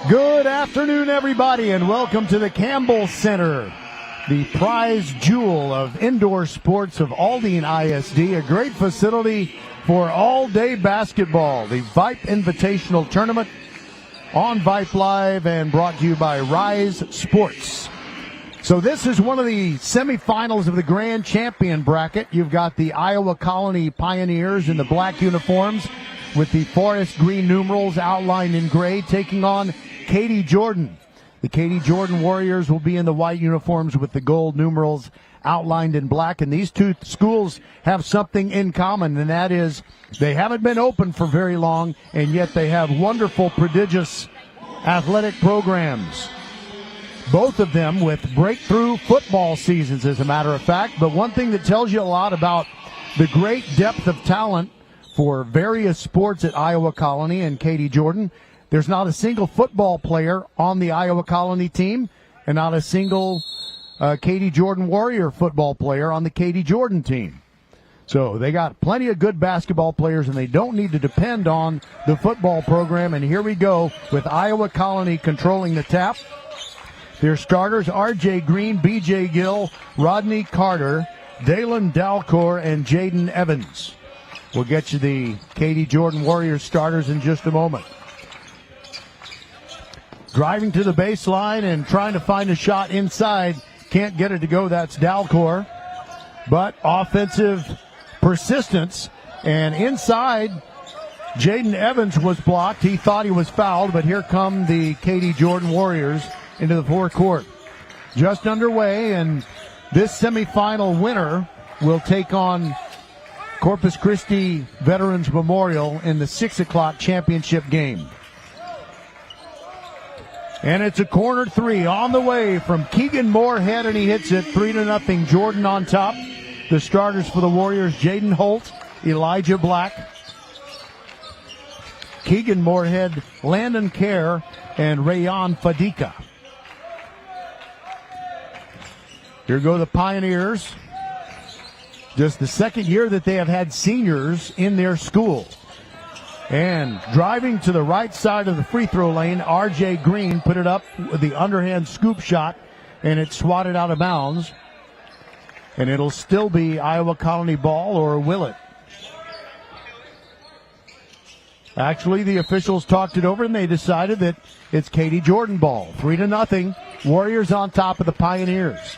Good afternoon, everybody, and welcome to the Campbell Center, the prize jewel of indoor sports of Aldine ISD, a great facility for all-day basketball. The Vype Invitational Tournament on Vype Live and brought to you by Rise Sports. So this is one of the semifinals of the Grand Champion bracket. You've got the Iowa Colony Pioneers in the black uniforms with the forest green numerals outlined in gray, taking on Katy Jordan. The Katy Jordan Warriors will be in the white uniforms with the gold numerals outlined in black. And these two schools have something in common, and that is they haven't been open for very long, and yet they have wonderful, prodigious athletic programs. Both of them with breakthrough football seasons, as a matter of fact. But one thing that tells you a lot about the great depth of talent for various sports at Iowa Colony and Katy Jordan, there's not a single football player on the Iowa Colony team and not a single Katy Jordan Warrior football player on the Katy Jordan team. So they got plenty of good basketball players, and they don't need to depend on the football program. And here we go with Iowa Colony controlling the tap. Their starters, R.J. Green, B.J. Gill, Rodney Carter, Dalen Dalcor, and Jaden Evans. We'll get you the Katy Jordan Warriors starters in just a moment. Driving to the baseline and trying to find a shot inside. Can't get it to go. That's Dalcor. But offensive persistence. And inside, Jaden Evans was blocked. He thought he was fouled, but here come the Katy Jordan Warriors into the forecourt. Just underway, and this semifinal winner will take on Corpus Christi Veterans Memorial in the 6 o'clock championship game. And it's a corner three on the way from Keegan Moorhead, and he hits it 3-0. Jordan on top. The starters for the Warriors, Jaden Holt, Elijah Black, Keegan Moorhead, Landon Kerr, and Rayon Fadika. Here go the Pioneers. Just the second year that they have had seniors in their school. And driving to the right side of the free throw lane, R.J. Green put it up with the underhand scoop shot, and it swatted out of bounds. And it'll still be Iowa Colony ball, or will it? Actually, the officials talked it over, and they decided that it's Katy Jordan ball. 3-0. Warriors on top of the Pioneers.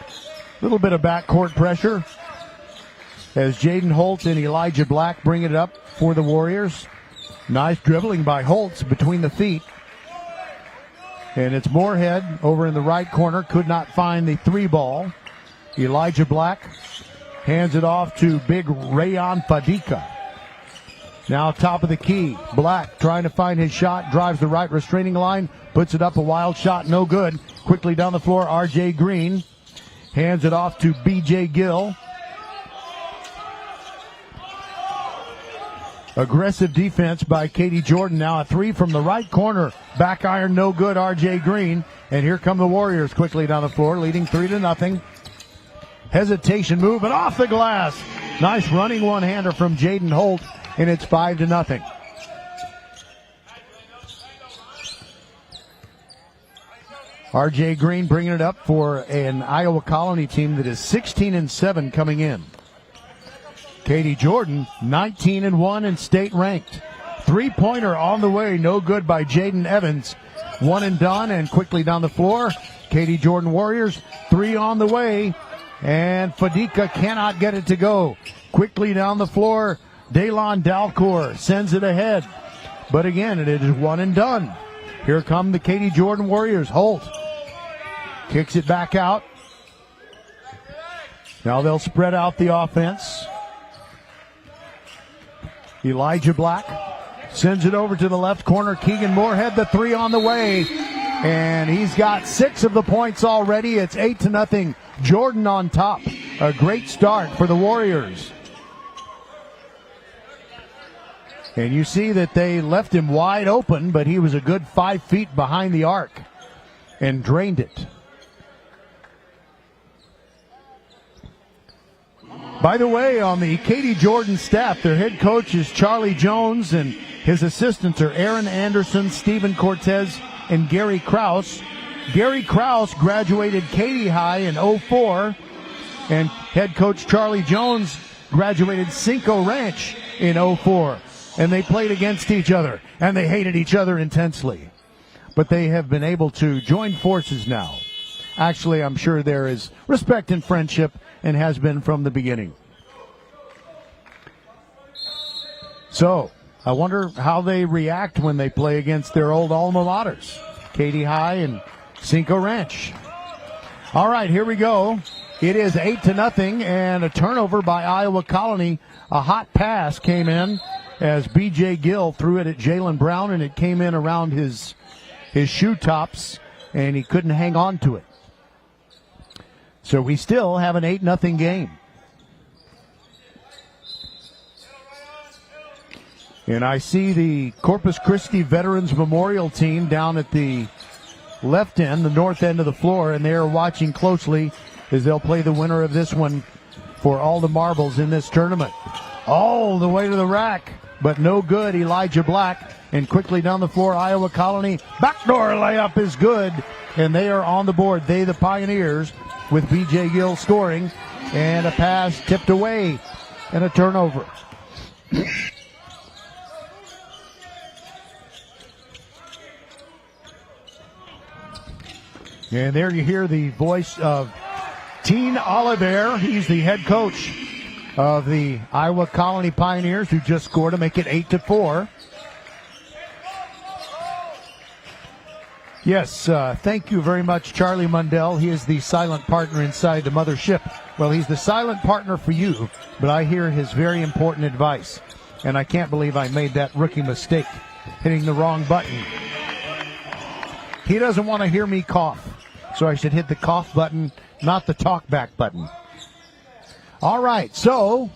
A little bit of backcourt pressure as Jaden Holt and Elijah Black bring it up for the Warriors. Nice dribbling by Holtz between the feet. And it's Moorhead over in the right corner. Could not find the three ball. Elijah Black hands it off to big Rayon Fadika. Now top of the key. Black trying to find his shot. Drives the right restraining line. Puts it up. A wild shot. No good. Quickly down the floor. R.J. Green hands it off to B.J. Gill. Aggressive defense by Katy Jordan. Now a three from the right corner. Back iron, no good. R.J. Green. And here come the Warriors quickly down the floor, leading 3-0. Hesitation move, and off the glass. Nice running one-hander from Jaden Holt, and it's 5-0. R.J. Green bringing it up for an Iowa Colony team that is 16-7 coming in. Katy Jordan, 19-1 and state ranked. Three-pointer on the way, no good by Jaden Evans. One and done, and quickly down the floor. Katy Jordan Warriors, three on the way, and Fadika cannot get it to go. Quickly down the floor, Dalen Dalcor sends it ahead. But again, it is one and done. Here come the Katy Jordan Warriors. Holt kicks it back out. Now they'll spread out the offense. Elijah Black sends it over to the left corner. Keegan Moorhead, the three on the way. And he's got 6 of the points already. It's 8-0. Jordan on top. A great start for the Warriors. And you see that they left him wide open, but he was a good 5 feet behind the arc and drained it. By the way, on the Katy Jordan staff, their head coach is Charlie Jones, and His assistants are Aaron Anderson, Stephen Cortez, and Gary Krause. Gary Krause graduated Katy High in 04, and head coach Charlie Jones graduated Cinco Ranch in 04. And they played against each other, and they hated each other intensely. But they have been able to join forces now. Actually, I'm sure there is respect and friendship, and has been from the beginning. So, I wonder how they react when they play against their old alma maters, Katy High and Cinco Ranch. All right, here we go. It is 8-0, and a turnover by Iowa Colony. A hot pass came in as B.J. Gill threw it at Jalen Brown, and it came in around his shoe tops, and he couldn't hang on to it. So we still have an 8-0 game. And I see the Corpus Christi Veterans Memorial team down at the left end, the north end of the floor, and they're watching closely as they'll play the winner of this one for all the marbles in this tournament. All the way to the rack, but no good. Elijah Black, and quickly down the floor, Iowa Colony. Backdoor layup is good, and they are on the board. They, the Pioneers, with B.J. Gill scoring, and a pass tipped away, and a turnover. And there you hear the voice of Teen Oliver. He's the head coach of the Iowa Colony Pioneers, who just scored to make it 8-4. Yes, thank you very much, Charlie Mundell. He is the silent partner inside the mothership. Well, he's the silent partner for you, but I hear his very important advice. And I can't believe I made that rookie mistake, hitting the wrong button. He doesn't want to hear me cough, so I should hit the cough button, not the talk back button. All right, so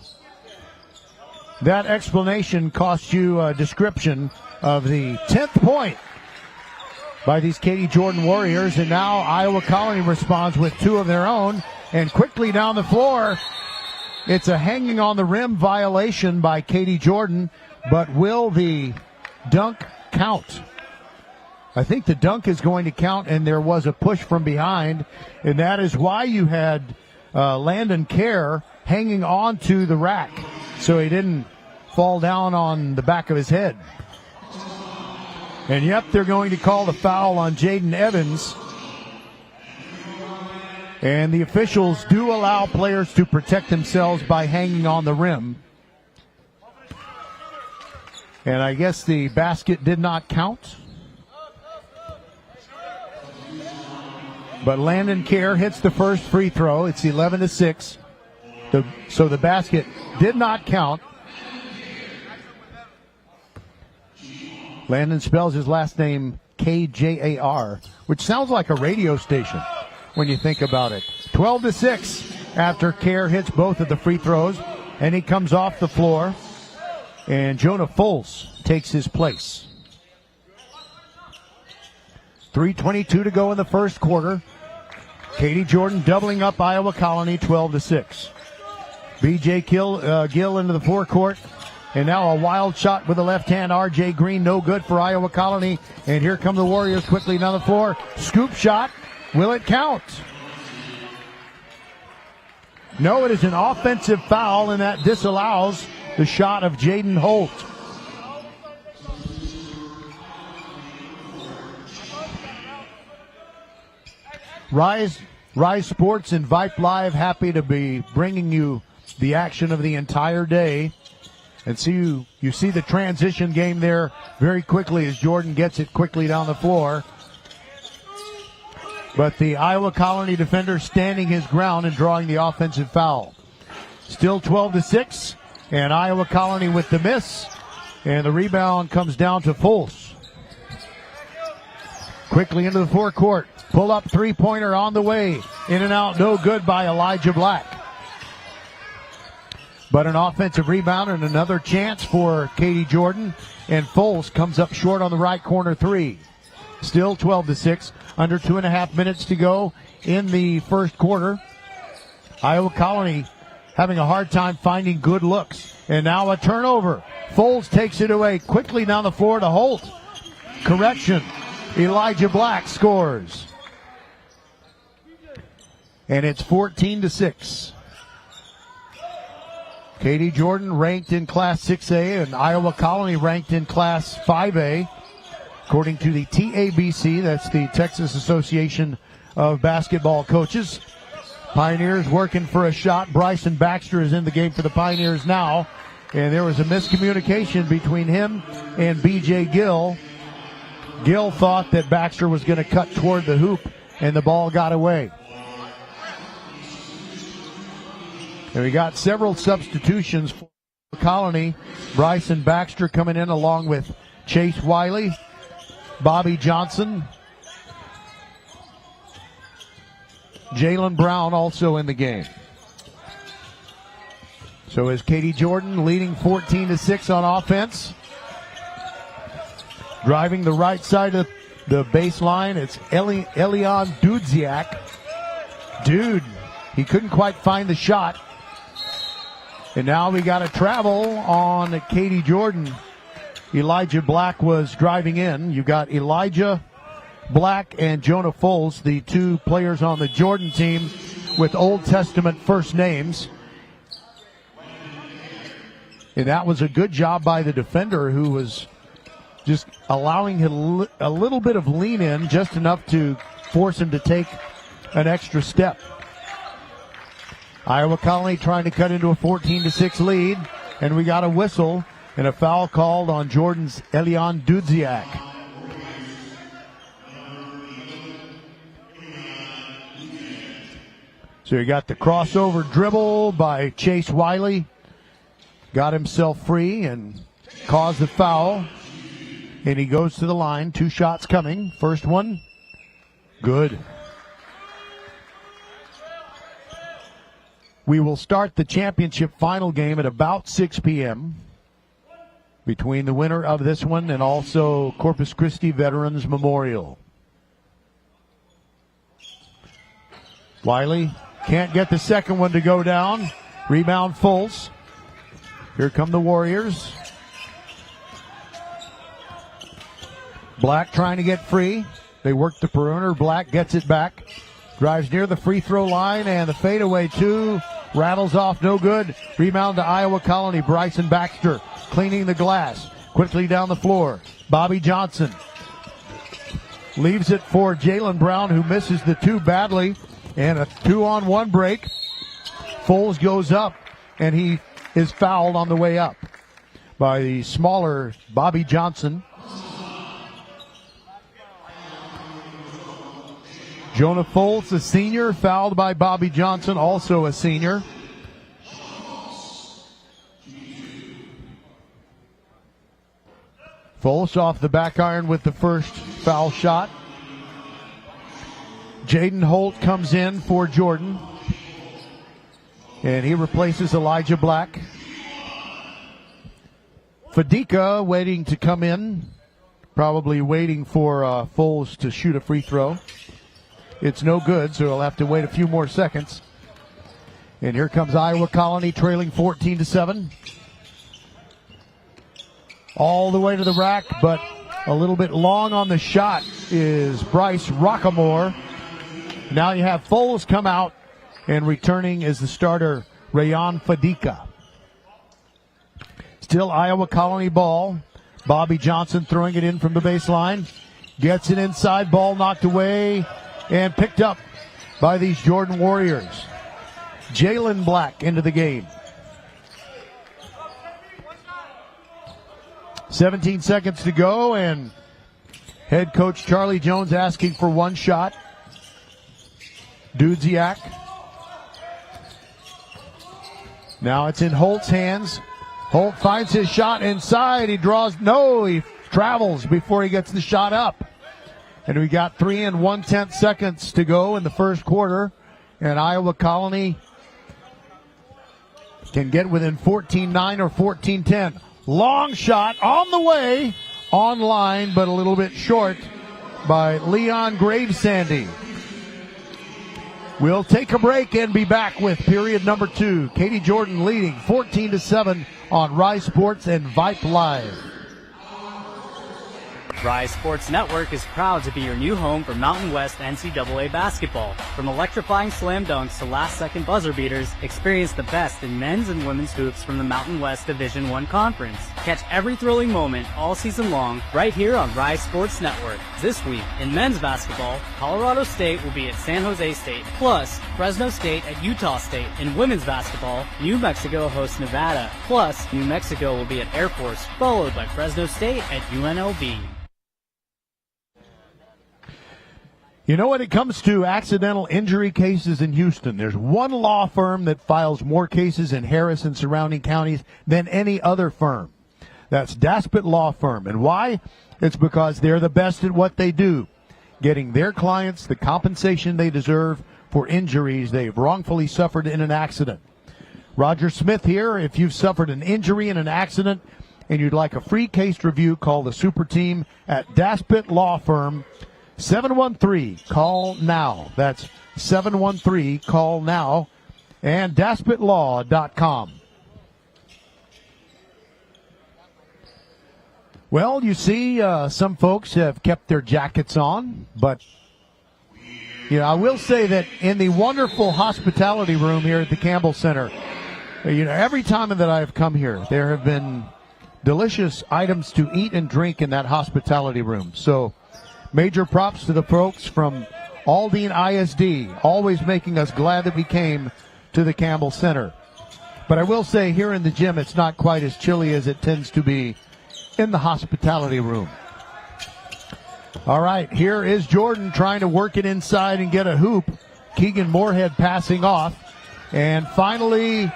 that explanation cost you a description of the 10th point by these Katy Jordan Warriors, and now Iowa Colony responds with two of their own, and quickly down the floor, it's a hanging on the rim violation by Katy Jordan, but will the dunk count? I think the dunk is going to count, and there was a push from behind, and that is why you had Landon Kerr hanging on to the rack, so he didn't fall down on the back of his head. And yep, they're going to call the foul on Jaden Evans. And the officials do allow players to protect themselves by hanging on the rim. And I guess the basket did not count. But Landon Kerr hits the first free throw. It's 11-6. So the basket did not count. Landon spells his last name Kjar, which sounds like a radio station when you think about it. 12-6 after Kerr hits both of the free throws, and he comes off the floor, and Jonah Foles takes his place. 3:22 to go in the first quarter. Katy Jordan doubling up Iowa Colony, 12-6. B.J. Gill into the forecourt. And now a wild shot with the left hand. R.J. Green, no good for Iowa Colony. And here come the Warriors quickly down the floor. Scoop shot. Will it count? No, it is an offensive foul, and that disallows the shot of Jaden Holt. Rise Sports and Vype Live, happy to be bringing you the action of the entire day. And see you see the transition game there very quickly as Jordan gets it quickly down the floor. But the Iowa Colony defender standing his ground and drawing the offensive foul. Still 12-6, and Iowa Colony with the miss. And the rebound comes down to Foles. Quickly into the forecourt. Pull-up three-pointer on the way. In and out, no good by Elijah Black. But an offensive rebound and another chance for Katy Jordan. And Foles comes up short on the right corner three. Still 12-6. Under 2.5 minutes to go in the first quarter. Iowa Colony having a hard time finding good looks. And now a turnover Foles takes it away quickly down the floor to Holt. Correction. Elijah Black scores. And it's 14-6. Katy Jordan ranked in Class 6A and Iowa Colony ranked in Class 5A. According to the TABC, that's the Texas Association of Basketball Coaches. Pioneers working for a shot. Bryson Baxter is in the game for the Pioneers now. And there was a miscommunication between him and B.J. Gill. Gill thought that Baxter was going to cut toward the hoop, and the ball got away. And we got several substitutions for Colony. Bryson Baxter coming in along with Chase Wiley, Bobby Johnson, Jalen Brown also in the game. So is Katy Jordan leading 14-6 on offense. Driving the right side of the baseline, it's Elian Dudziak. Dude, he couldn't quite find the shot. And now we got a travel on Katy Jordan. Elijah Black was driving in. You got Elijah Black and Jonah Foles, the two players on the Jordan team with Old Testament first names. And that was a good job by the defender, who was just allowing a little bit of lean in, just enough to force him to take an extra step. Iowa Colony trying to cut into a 14-6 lead, and we got a whistle and a foul called on Jordan's Elian Dudziak. So you got the crossover dribble by Chase Wiley. Got himself free and caused the foul. And he goes to the line. 2 shots coming. First one, good. We will start the championship final game at about 6 p.m. between the winner of this one and also Corpus Christi Veterans Memorial. Wiley can't get the second one to go down. Rebound Foles. Here come the Warriors. Black trying to get free. They work the perimeter. Black gets it back. Drives near the free throw line, and the fadeaway two rattles off, no good. Rebound to Iowa Colony. Bryson Baxter cleaning the glass. Quickly down the floor. Bobby Johnson leaves it for Jalen Brown, who misses the two badly. And a 2-on-1 break. Foles goes up, and he is fouled on the way up by the smaller Bobby Johnson. Jonah Foles, a senior, fouled by Bobby Johnson, also a senior. Foles off the back iron with the first foul shot. Jaden Holt comes in for Jordan, and he replaces Elijah Black. Fadika waiting to come in, probably waiting for Foles to shoot a free throw. It's no good, so he'll have to wait a few more seconds. And here comes Iowa Colony trailing 14-7. All the way to the rack, but a little bit long on the shot is Bryce Rockamore. Now you have Foles come out, and returning is the starter, Rayon Fadika. Still Iowa Colony ball. Bobby Johnson throwing it in from the baseline. Gets it inside, ball knocked away and picked up by these Jordan Warriors. Jalen Black into the game. 17 seconds to go, and head coach Charlie Jones asking for one shot. Dudziak. Now it's in Holt's hands. Holt finds his shot inside. He he travels before he gets the shot up. And we got 3 1/10 seconds to go in the first quarter. And Iowa Colony can get within 14-9 or 14-10. Long shot on the way, online, but a little bit short by Leon Gravesandy. We'll take a break and be back with period number 2. Katy Jordan leading 14-7 on Rise Sports and Vype Live. Rise Sports Network is proud to be your new home for Mountain West NCAA basketball. From electrifying slam dunks to last-second buzzer beaters, experience the best in men's and women's hoops from the Mountain West Division I Conference. Catch every thrilling moment all season long right here on Rise Sports Network. This week, in men's basketball, Colorado State will be at San Jose State, plus Fresno State at Utah State. In women's basketball, New Mexico hosts Nevada, plus New Mexico will be at Air Force, followed by Fresno State at UNLV. You know, when it comes to accidental injury cases in Houston, there's one law firm that files more cases in Harris and surrounding counties than any other firm. That's Daspit Law Firm. And why? It's because they're the best at what they do, getting their clients the compensation they deserve for injuries they've wrongfully suffered in an accident. Roger Smith here. If you've suffered an injury in an accident and you'd like a free case review, call the super team at Daspit Law Firm. 713-CALL-NOW. That's 713-CALL-NOW. And DaspitLaw.com. Well, you see, some folks have kept their jackets on, but I will say that in the wonderful hospitality room here at the Campbell Center, every time that I've come here, there have been delicious items to eat and drink in that hospitality room. So, major props to the folks from Aldine ISD, always making us glad that we came to the Campbell Center. But I will say here in the gym, it's not quite as chilly as it tends to be in the hospitality room. All right, here is Jordan trying to work it inside and get a hoop. Keegan Moorhead passing off. And finally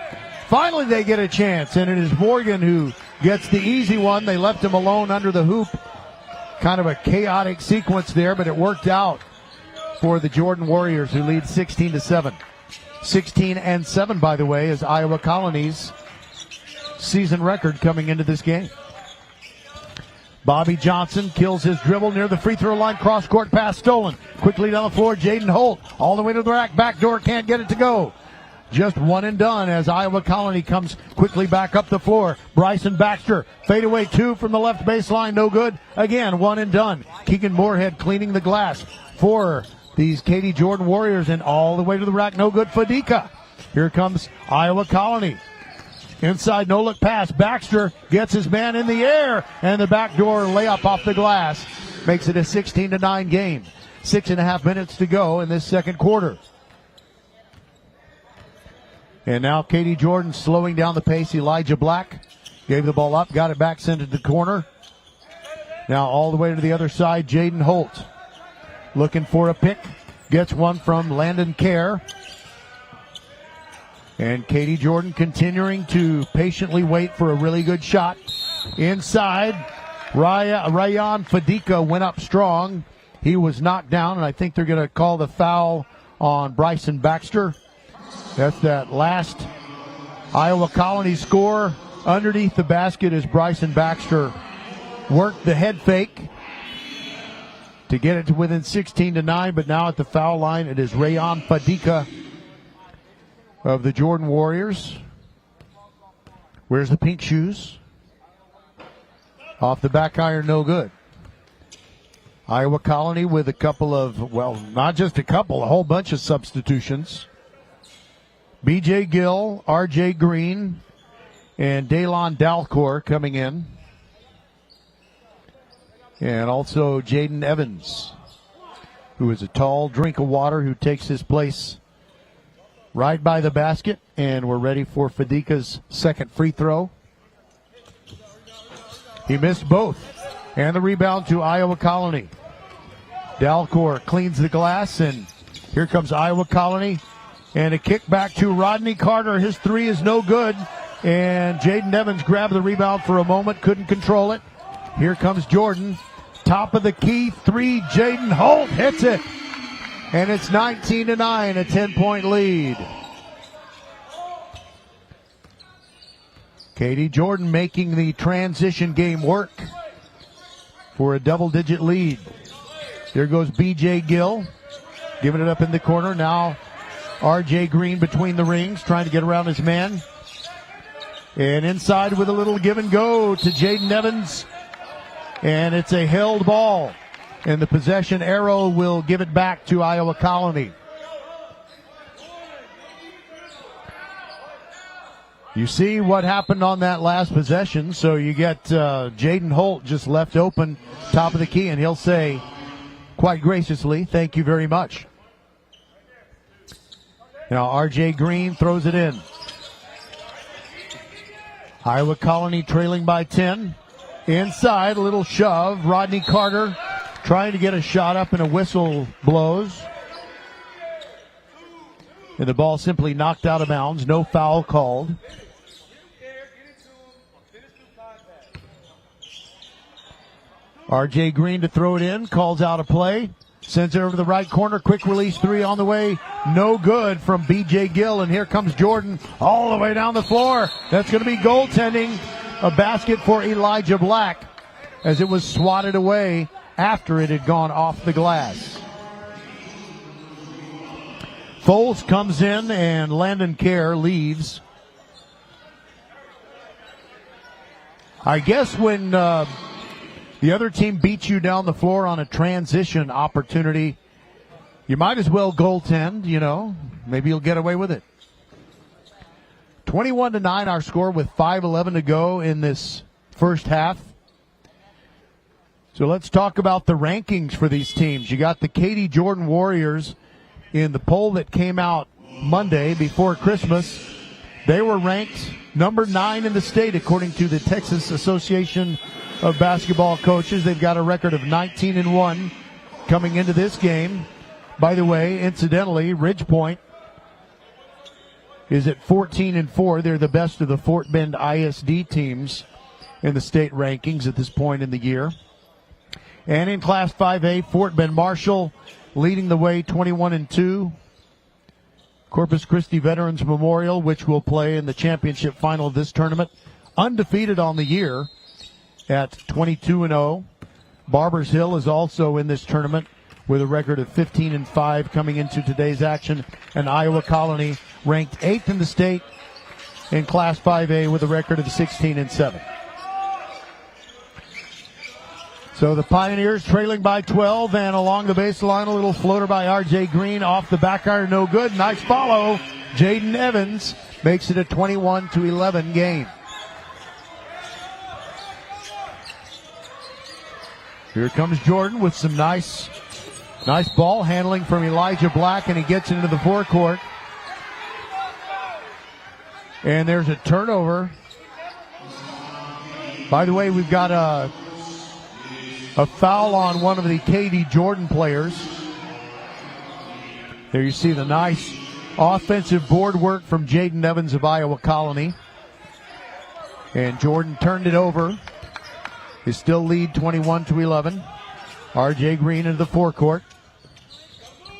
they get a chance. And it is Morgan who gets the easy one. They left him alone under the hoop. Kind of a chaotic sequence there, but it worked out for the Jordan Warriors, who lead 16-7. 16-7, by the way, is Iowa Colony's season record coming into this game. Bobby Johnson kills his dribble near the free throw line. Cross-court pass stolen. Quickly down the floor, Jaden Holt. All the way to the rack. Backdoor, can't get it to go. Just one and done as Iowa Colony comes quickly back up the floor. Bryson Baxter, fadeaway 2 from the left baseline, no good. Again, one and done. Keegan Moorhead cleaning the glass for these Katy Jordan Warriors, and all the way to the rack, no good. Fadika. Here comes Iowa Colony. Inside, no-look pass. Baxter gets his man in the air, and the backdoor layup off the glass makes it a 16-9 game. 6.5 minutes to go in this second quarter. And now Katy Jordan slowing down the pace. Elijah Black gave the ball up, got it back, sent it to the corner. Now all the way to the other side, Jaden Holt looking for a pick. Gets one from Landon Kerr. And Katy Jordan continuing to patiently wait for a really good shot. Inside, Rayan Fadika went up strong. He was knocked down, and I think they're going to call the foul on Bryson Baxter. That's that last Iowa Colony score. Underneath the basket as Bryson Baxter worked the head fake to get it to within 16-9, but now at the foul line it is Rayan Fadika of the Jordan Warriors. Where's the pink shoes? Off the back iron, no good. Iowa Colony with a couple of, well, not just a couple, a whole bunch of substitutions. B.J. Gill, R.J. Green, and Daylon Dalcor coming in. And also Jaden Evans, who is a tall drink of water, who takes his place right by the basket. And we're ready for Fadika's second free throw. He missed both. And the rebound to Iowa Colony. Dalcor cleans the glass, and here comes Iowa Colony. And a kick back to Rodney Carter. His three is no good. And Jaden Evans grabbed the rebound for a moment, couldn't control it. Here comes Jordan. Top of the key, three. Jaden Holt hits it. And it's 19-9, a 10-point lead. Katy Jordan making the transition game work for a double-digit lead. There goes B.J. Gill, giving it up in the corner. Now R.J. Green between the rings, trying to get around his man. And inside with a little give and go to Jaden Evans. And it's a held ball. And the possession arrow will give it back to Iowa Colony. You see what happened on that last possession. So you get Jaden Holt just left open, top of the key, and he'll say quite graciously, thank you very much. Now R.J. Green throws it in. Iowa Colony trailing by 10. Inside, a little shove. Rodney Carter trying to get a shot up and a whistle blows. And the ball simply knocked out of bounds. No foul called. R.J. Green to throw it in. Calls out a play. Sends it over the right corner. Quick release three on the way. No good from B.J. Gill. And here comes Jordan all the way down the floor. That's going to be goaltending. A basket for Elijah Black as it was swatted away after it had gone off the glass. Foles comes in and Landon Kerr leaves. I guess when the other team beats you down the floor on a transition opportunity, you might as well goaltend, you know. Maybe you'll get away with it. 21-9 our score with 5:11 to go in this first half. So let's talk about the rankings for these teams. You got the Katy Jordan Warriors in the poll that came out Monday before Christmas. They were ranked number 9 in the state according to the Texas Association of Basketball Coaches. They've got a record of 19-1 coming into this game. By the way, incidentally, Ridge Point is at 14-4. They're the best of the Fort Bend ISD teams in the state rankings at this point in the year. And in Class 5A, Fort Bend Marshall leading the way 21-2. Corpus Christi Veterans Memorial, which will play in the championship final of this tournament, undefeated on the year at 22-0. Barbers Hill is also in this tournament with a record of 15-5 coming into today's action. And Iowa Colony ranked 8th in the state in Class 5A with a record of 16-7. So the Pioneers trailing by 12, and along the baseline, a little floater by R.J. Green off the back iron, no good. Nice follow. Jaden Evans makes it a 21-11 game. Here comes Jordan with some nice ball handling from Elijah Black, and he gets into the forecourt. And there's a turnover. By the way, we've got a foul on one of the Katy Jordan players. There you see the nice offensive board work from Jaden Evans of Iowa Colony. And Jordan turned it over. They still lead 21-11. R.J. Green into the forecourt.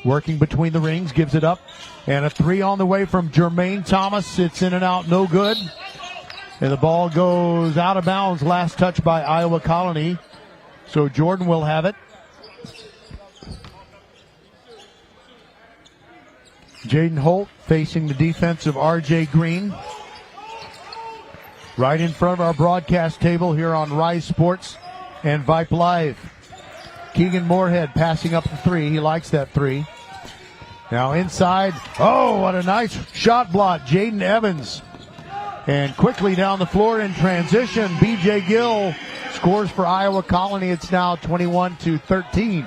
Working between the rings, gives it up. And a three on the way from Jermaine Thomas. It's in and out, no good. And the ball goes out of bounds. Last touch by Iowa Colony. So Jordan will have it. Jaden Holt facing the defense of R.J. Green. Right in front of our broadcast table here on Rise Sports and Vype Live. Keegan Moorhead passing up the three. He likes that three. Now inside. Oh, what a nice shot block. Jaden Evans. And quickly down the floor in transition, B.J. Gill scores for Iowa Colony. It's now 21-13.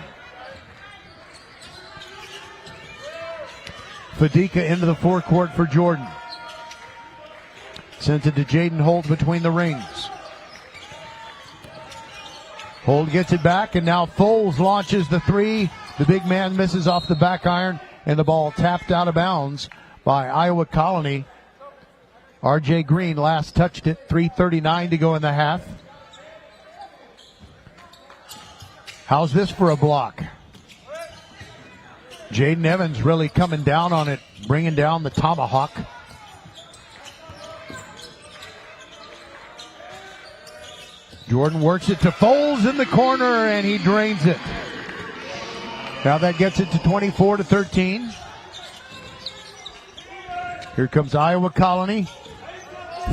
Fadika into the forecourt for Jordan. Sends it to Jaden Holt between the rings. Holt gets it back, and now Foles launches the three. The big man misses off the back iron, and the ball tapped out of bounds by Iowa Colony. R.J. Green last touched it. 3:39 to go in the half. How's this for a block? Jaden Evans really coming down on it, bringing down the tomahawk. Jordan works it to Foles in the corner, and he drains it. Now that gets it to 24-13. Here comes Iowa Colony.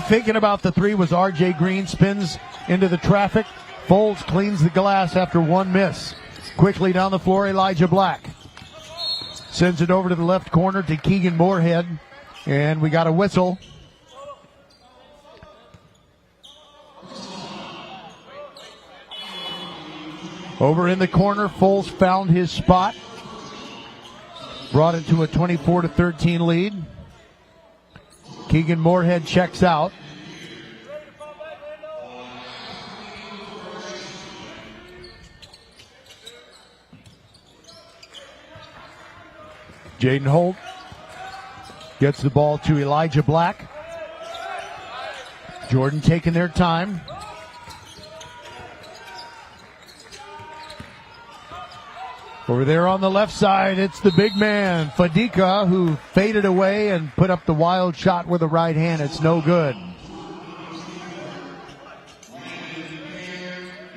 Thinking about the three was R.J. Green, spins into the traffic. Folds cleans the glass after one miss. Quickly down the floor, Elijah Black. Sends it over to the left corner to Keegan Moorhead. And we got a whistle. Over in the corner, Foles found his spot. Brought it to a 24-13 lead. Keegan Moorhead checks out. Jaden Holt gets the ball to Elijah Black. Jordan taking their time. Over there on the left side, it's the big man, Fadika, who faded away and put up the wild shot with the right hand. It's no good.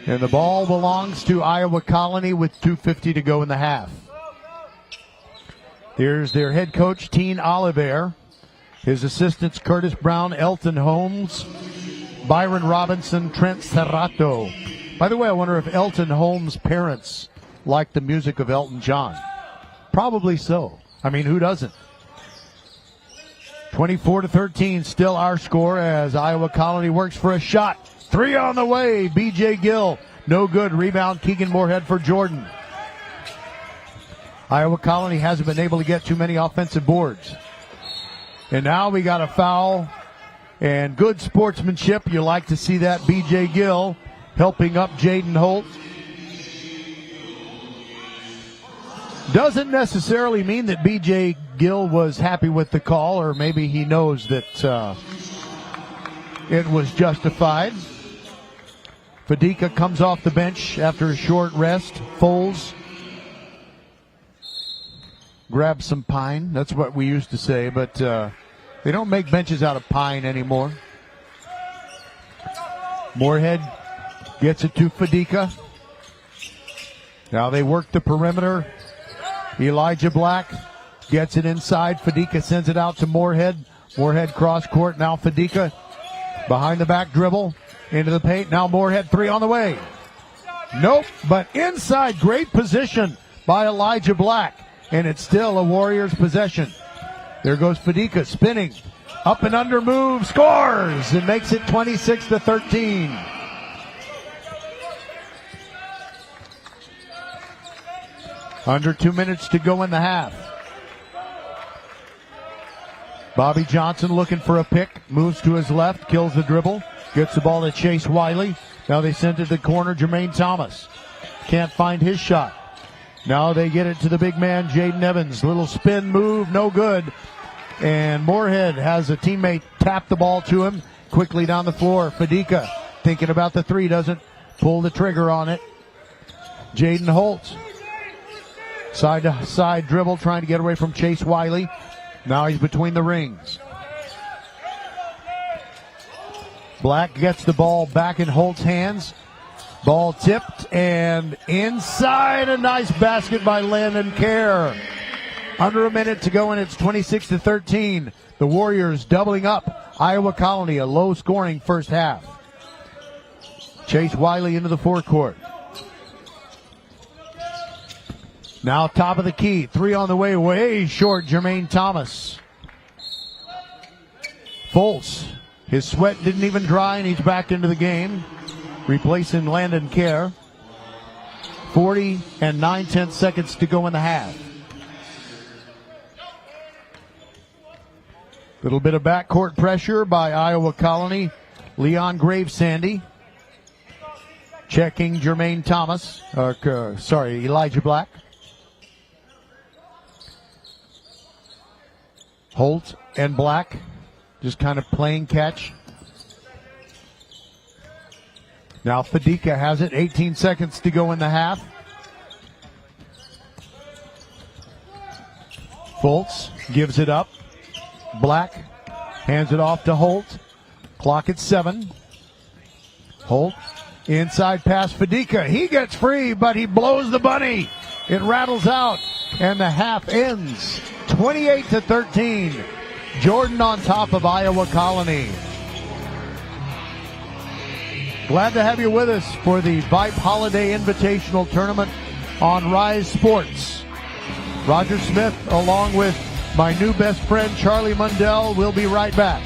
And the ball belongs to Iowa Colony with 2:50 to go in the half. There's their head coach, Teen Oliver. His assistants, Curtis Brown, Elton Holmes, Byron Robinson, Trent Serrato. By the way, I wonder if Elton Holmes' parents like the music of Elton John. Probably so. I mean, who doesn't? 24-13, still our score as Iowa Colony works for a shot. Three on the way. B.J. Gill, no good. Rebound, Keegan Moorhead for Jordan. Iowa Colony hasn't been able to get too many offensive boards. And now we got a foul and good sportsmanship. You like to see that. B.J. Gill helping up Jaden Holt. Doesn't necessarily mean that B.J. Gill was happy with the call, or maybe he knows that it was justified. Fadika comes off the bench after a short rest. Foles grabs some pine. That's what we used to say, but they don't make benches out of pine anymore. Moorhead gets it to Fadika. Now they work the perimeter. Elijah Black gets it inside. Fadika sends it out to Moorhead. Moorhead cross court. Now Fadika behind the back dribble into the paint. Now Moorhead, three on the way. Nope, but inside. Great position by Elijah Black. And it's still a Warriors possession. There goes Fadika spinning. Up and under move. Scores and makes it 26-13. Under 2 minutes to go in the half. Bobby Johnson looking for a pick. Moves to his left. Kills the dribble. Gets the ball to Chase Wiley. Now they send it to the corner. Jermaine Thomas. Can't find his shot. Now they get it to the big man, Jaden Evans. Little spin move. No good. And Moorhead has a teammate tap the ball to him. Quickly down the floor. Fadika thinking about the three. Doesn't pull the trigger on it. Jaden Holt. Side to side dribble, trying to get away from Chase Wiley. Now he's between the rings. Black gets the ball back in Holt's hands. Ball tipped and inside. A nice basket by Landon Kerr. Under a minute to go and it's 26-13. The Warriors doubling up. Iowa Colony, a low scoring first half. Chase Wiley into the forecourt. Now top of the key. Three on the way. Way short. Jermaine Thomas. Foles. His sweat didn't even dry and he's back into the game. Replacing Landon Kerr. 40 and 9/10 seconds to go in the half. Little bit of backcourt pressure by Iowa Colony. Leon Gravesandy. Checking Jermaine Thomas. Elijah Black. Holt and Black just kind of playing catch. Now Fadika has it. 18 seconds to go in the half. Fultz gives it up. Black hands it off to Holt. Clock at 7. Holt inside pass Fadika. He gets free, but he blows the bunny. It rattles out, and the half ends 28-13. Jordan on top of Iowa Colony. Glad to have you with us for the Vype Holiday Invitational Tournament on Rise Sports. Roger Smith along with my new best friend Charlie Mundell. We'll be right back.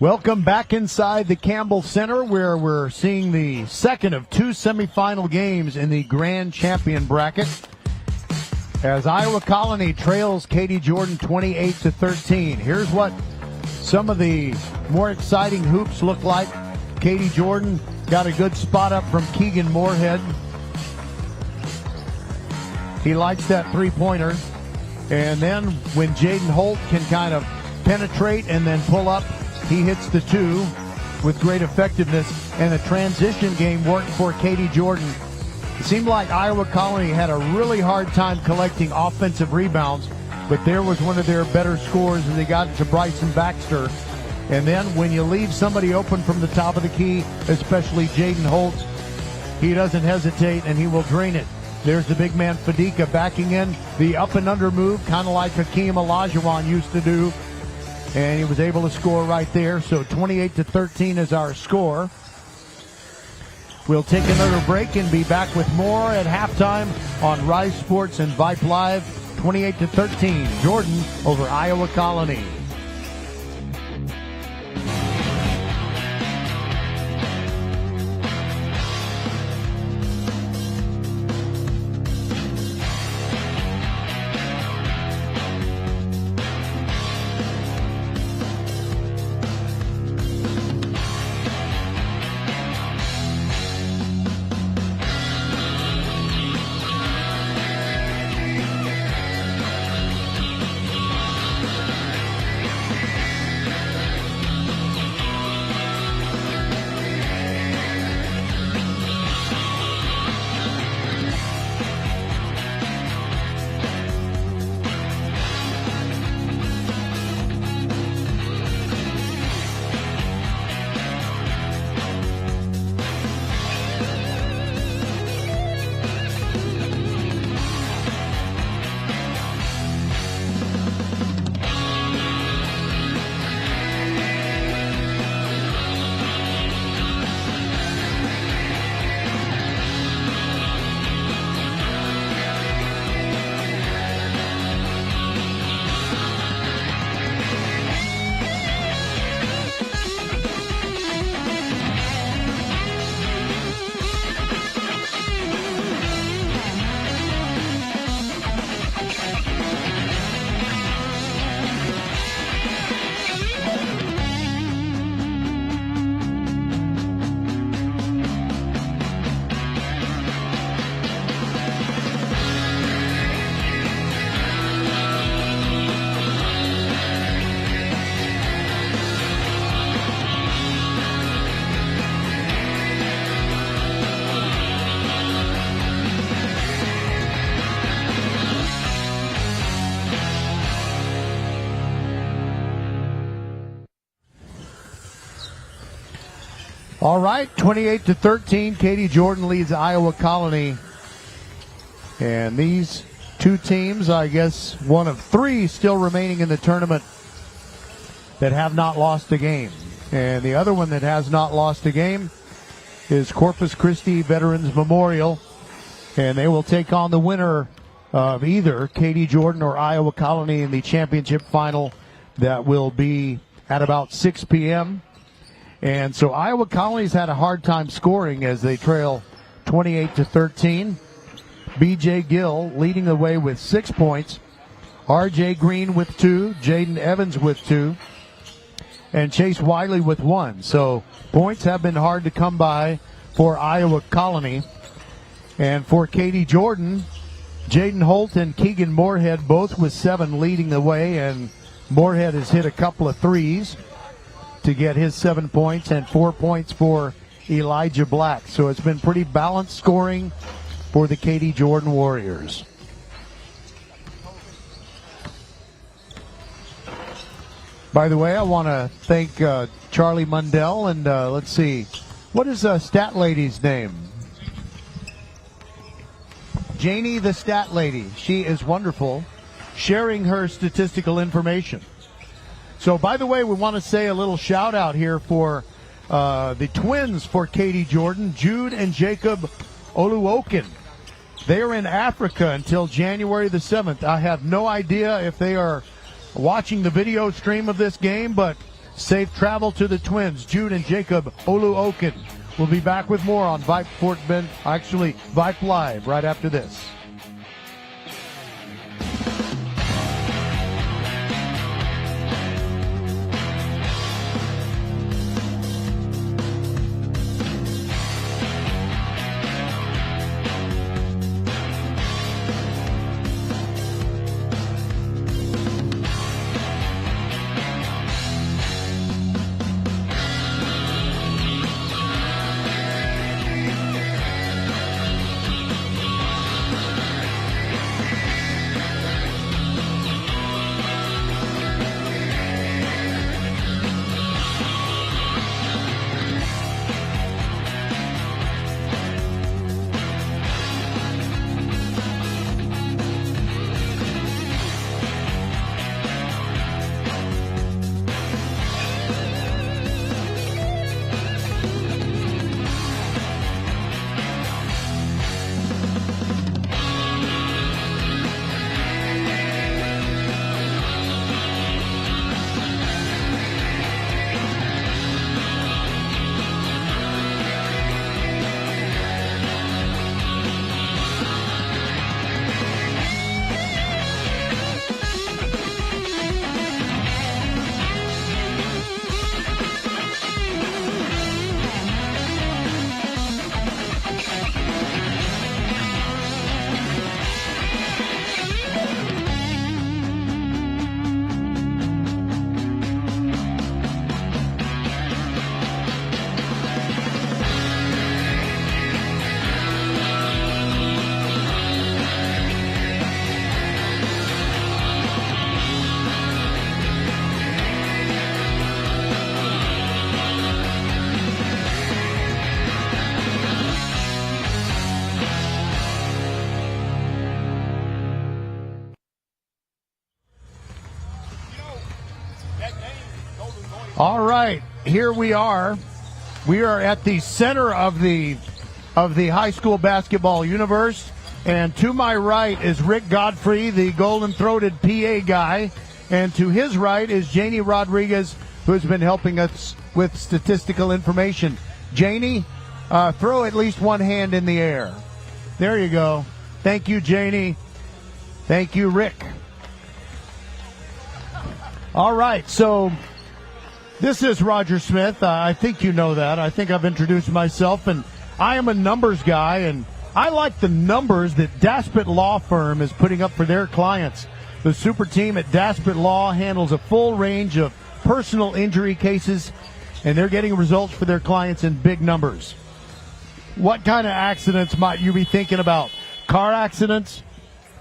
Welcome back inside the Campbell Center, where we're seeing the second of two semifinal games in the Grand Champion bracket, as Iowa Colony trails Katy Jordan 28-13. Here's what some of the more exciting hoops look like. Katy Jordan got a good spot up from Keegan Moorhead. He likes that three-pointer. And then when Jaden Holt can kind of penetrate and then pull up, he hits the two with great effectiveness, and the transition game worked for Katy Jordan. It seemed like Iowa Colony had a really hard time collecting offensive rebounds, but there was one of their better scores as they got to Bryson Baxter. And then when you leave somebody open from the top of the key, especially Jaden Holt, he doesn't hesitate and he will drain it. There's the big man Fadika backing in the up and under move, kind of like Hakeem Olajuwon used to do. And he was able to score right there. So 28-13 is our score. We'll take another break and be back with more at halftime on Rise Sports and Vype Live. 28-13, Jordan over Iowa Colony. All right, 28-13, Katy Jordan leads Iowa Colony. And these two teams, I guess one of three still remaining in the tournament that have not lost a game. And the other one that has not lost a game is Corpus Christi Veterans Memorial. And they will take on the winner of either Katy Jordan or Iowa Colony in the championship final that will be at about 6 p.m. And so Iowa Colony's had a hard time scoring as they trail 28-13. B.J. Gill leading the way with 6 points. R.J. Green with 2. Jaden Evans with 2. And Chase Wiley with 1. So points have been hard to come by for Iowa Colony. And for Katy Jordan, Jaden Holt and Keegan Moorhead both with 7 leading the way. And Moorhead has hit a couple of threes to get his 7 points, and 4 points for Elijah Black. So it's been pretty balanced scoring for the Katy Jordan Warriors. By the way, I want to thank Charlie Mundell and let's see, what is Stat Lady's name? Janie the Stat Lady. She is wonderful, sharing her statistical information. So, by the way, we want to say a little shout out here for the twins for Katy Jordan, Jude and Jacob Oluoken. They are in Africa until January the 7th. I have no idea if they are watching the video stream of this game, but safe travel to the twins, Jude and Jacob Oluoken. We'll be back with more on Vype Sport Ben, actually Vype Live right after this. All right, here we are. We are at the center of the high school basketball universe, and to my right is Rick Godfrey, the golden-throated PA guy, and to his right is Janie Rodriguez, who has been helping us with statistical information. Janie, throw at least one hand in the air. There you go. Thank you, Janie. Thank you, Rick. All right, so this is Roger Smith. I think you know that. I think I've introduced myself, and I am a numbers guy, and I like the numbers that Daspit Law Firm is putting up for their clients. The super team at Daspit Law handles a full range of personal injury cases, and they're getting results for their clients in big numbers. What kind of accidents might you be thinking about? Car accidents,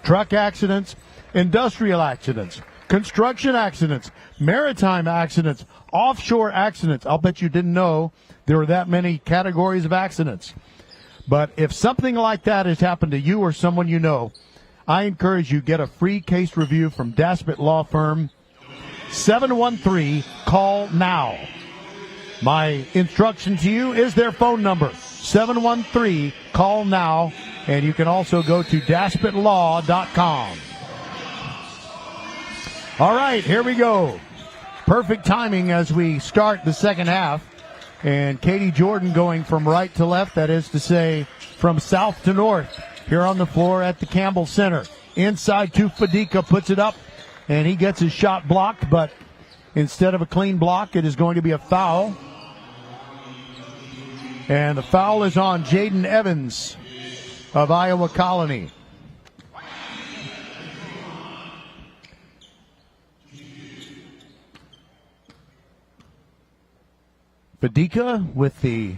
truck accidents, industrial accidents, construction accidents, maritime accidents, offshore accidents. I'll bet you didn't know there were that many categories of accidents. But if something like that has happened to you or someone you know, I encourage you get a free case review from Daspit Law Firm. 713, call now. My instruction to you is their phone number, 713, call now, and you can also go to daspitlaw.com. All right, here we go. Perfect timing as we start the second half. And Katy Jordan going from right to left, that is to say, from south to north, here on the floor at the Campbell Center. Inside to Fadika, puts it up, and he gets his shot blocked, but instead of a clean block, it is going to be a foul. And the foul is on Jaden Evans of Iowa Colony. Fadika with the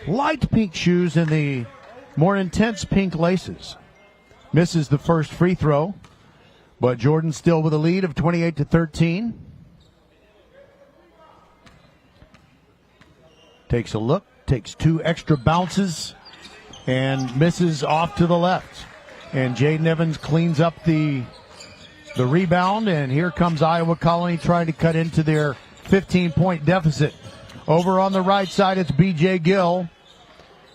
light pink shoes and the more intense pink laces. Misses the first free throw, but Jordan still with a lead of 28-13. Takes a look, takes two extra bounces, and misses off to the left. And Jaden Evans cleans up the rebound, and here comes Iowa Colony trying to cut into their 15-point deficit. Over on the right side, it's B.J. Gill,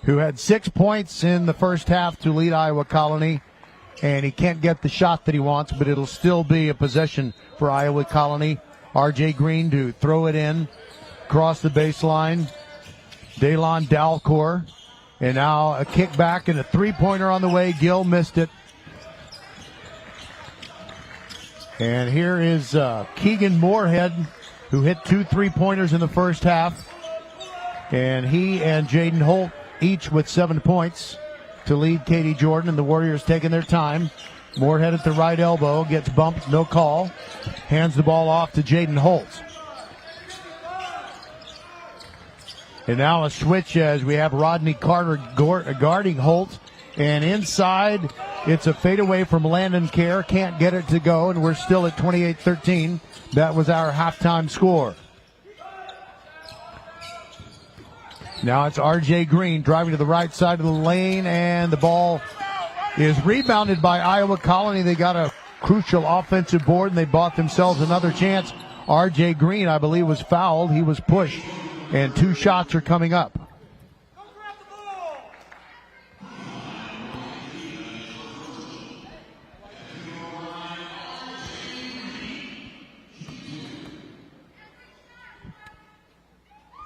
who had 6 points in the first half to lead Iowa Colony, and he can't get the shot that he wants, but it'll still be a possession for Iowa Colony. R.J. Green to throw it in, across the baseline. Daylon Dalcor, and now a kickback and a three-pointer on the way. Gill missed it. And here is Keegan Moorhead, who hit 2 3-pointers in the first half. And he and Jaden Holt each with 7 points to lead Katy Jordan, and the Warriors taking their time. Moorhead at the right elbow, gets bumped, no call. Hands the ball off to Jaden Holt. And now a switch as we have Rodney Carter guarding Holt. And inside, it's a fadeaway from Landon Kerr. Can't get it to go, and we're still at 28-13. That was our halftime score. Now it's R.J. Green driving to the right side of the lane, and the ball is rebounded by Iowa Colony. They got a crucial offensive board, and they bought themselves another chance. R.J. Green, I believe, was fouled. He was pushed, and 2 shots are coming up.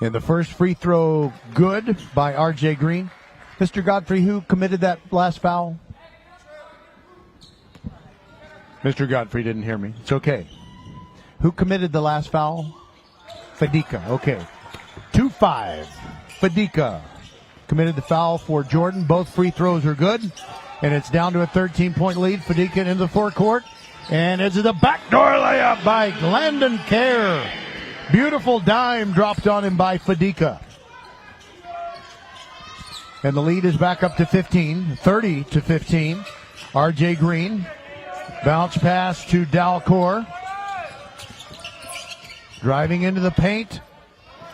And the first free throw good by R.J. Green. Mr. Godfrey, who committed that last foul? Mr. Godfrey didn't hear me. It's okay. Who committed the last foul? Fadika. Okay. 2-5. Fadika committed the foul for Jordan. Both free throws are good. And it's down to a 13-point lead. Fadika into the forecourt. And it's the backdoor layup by Landon Kerr. Beautiful dime dropped on him by Fadika. And the lead is back up to 15, 30-15. R.J. Green. Bounce pass to Dalcor. Driving into the paint.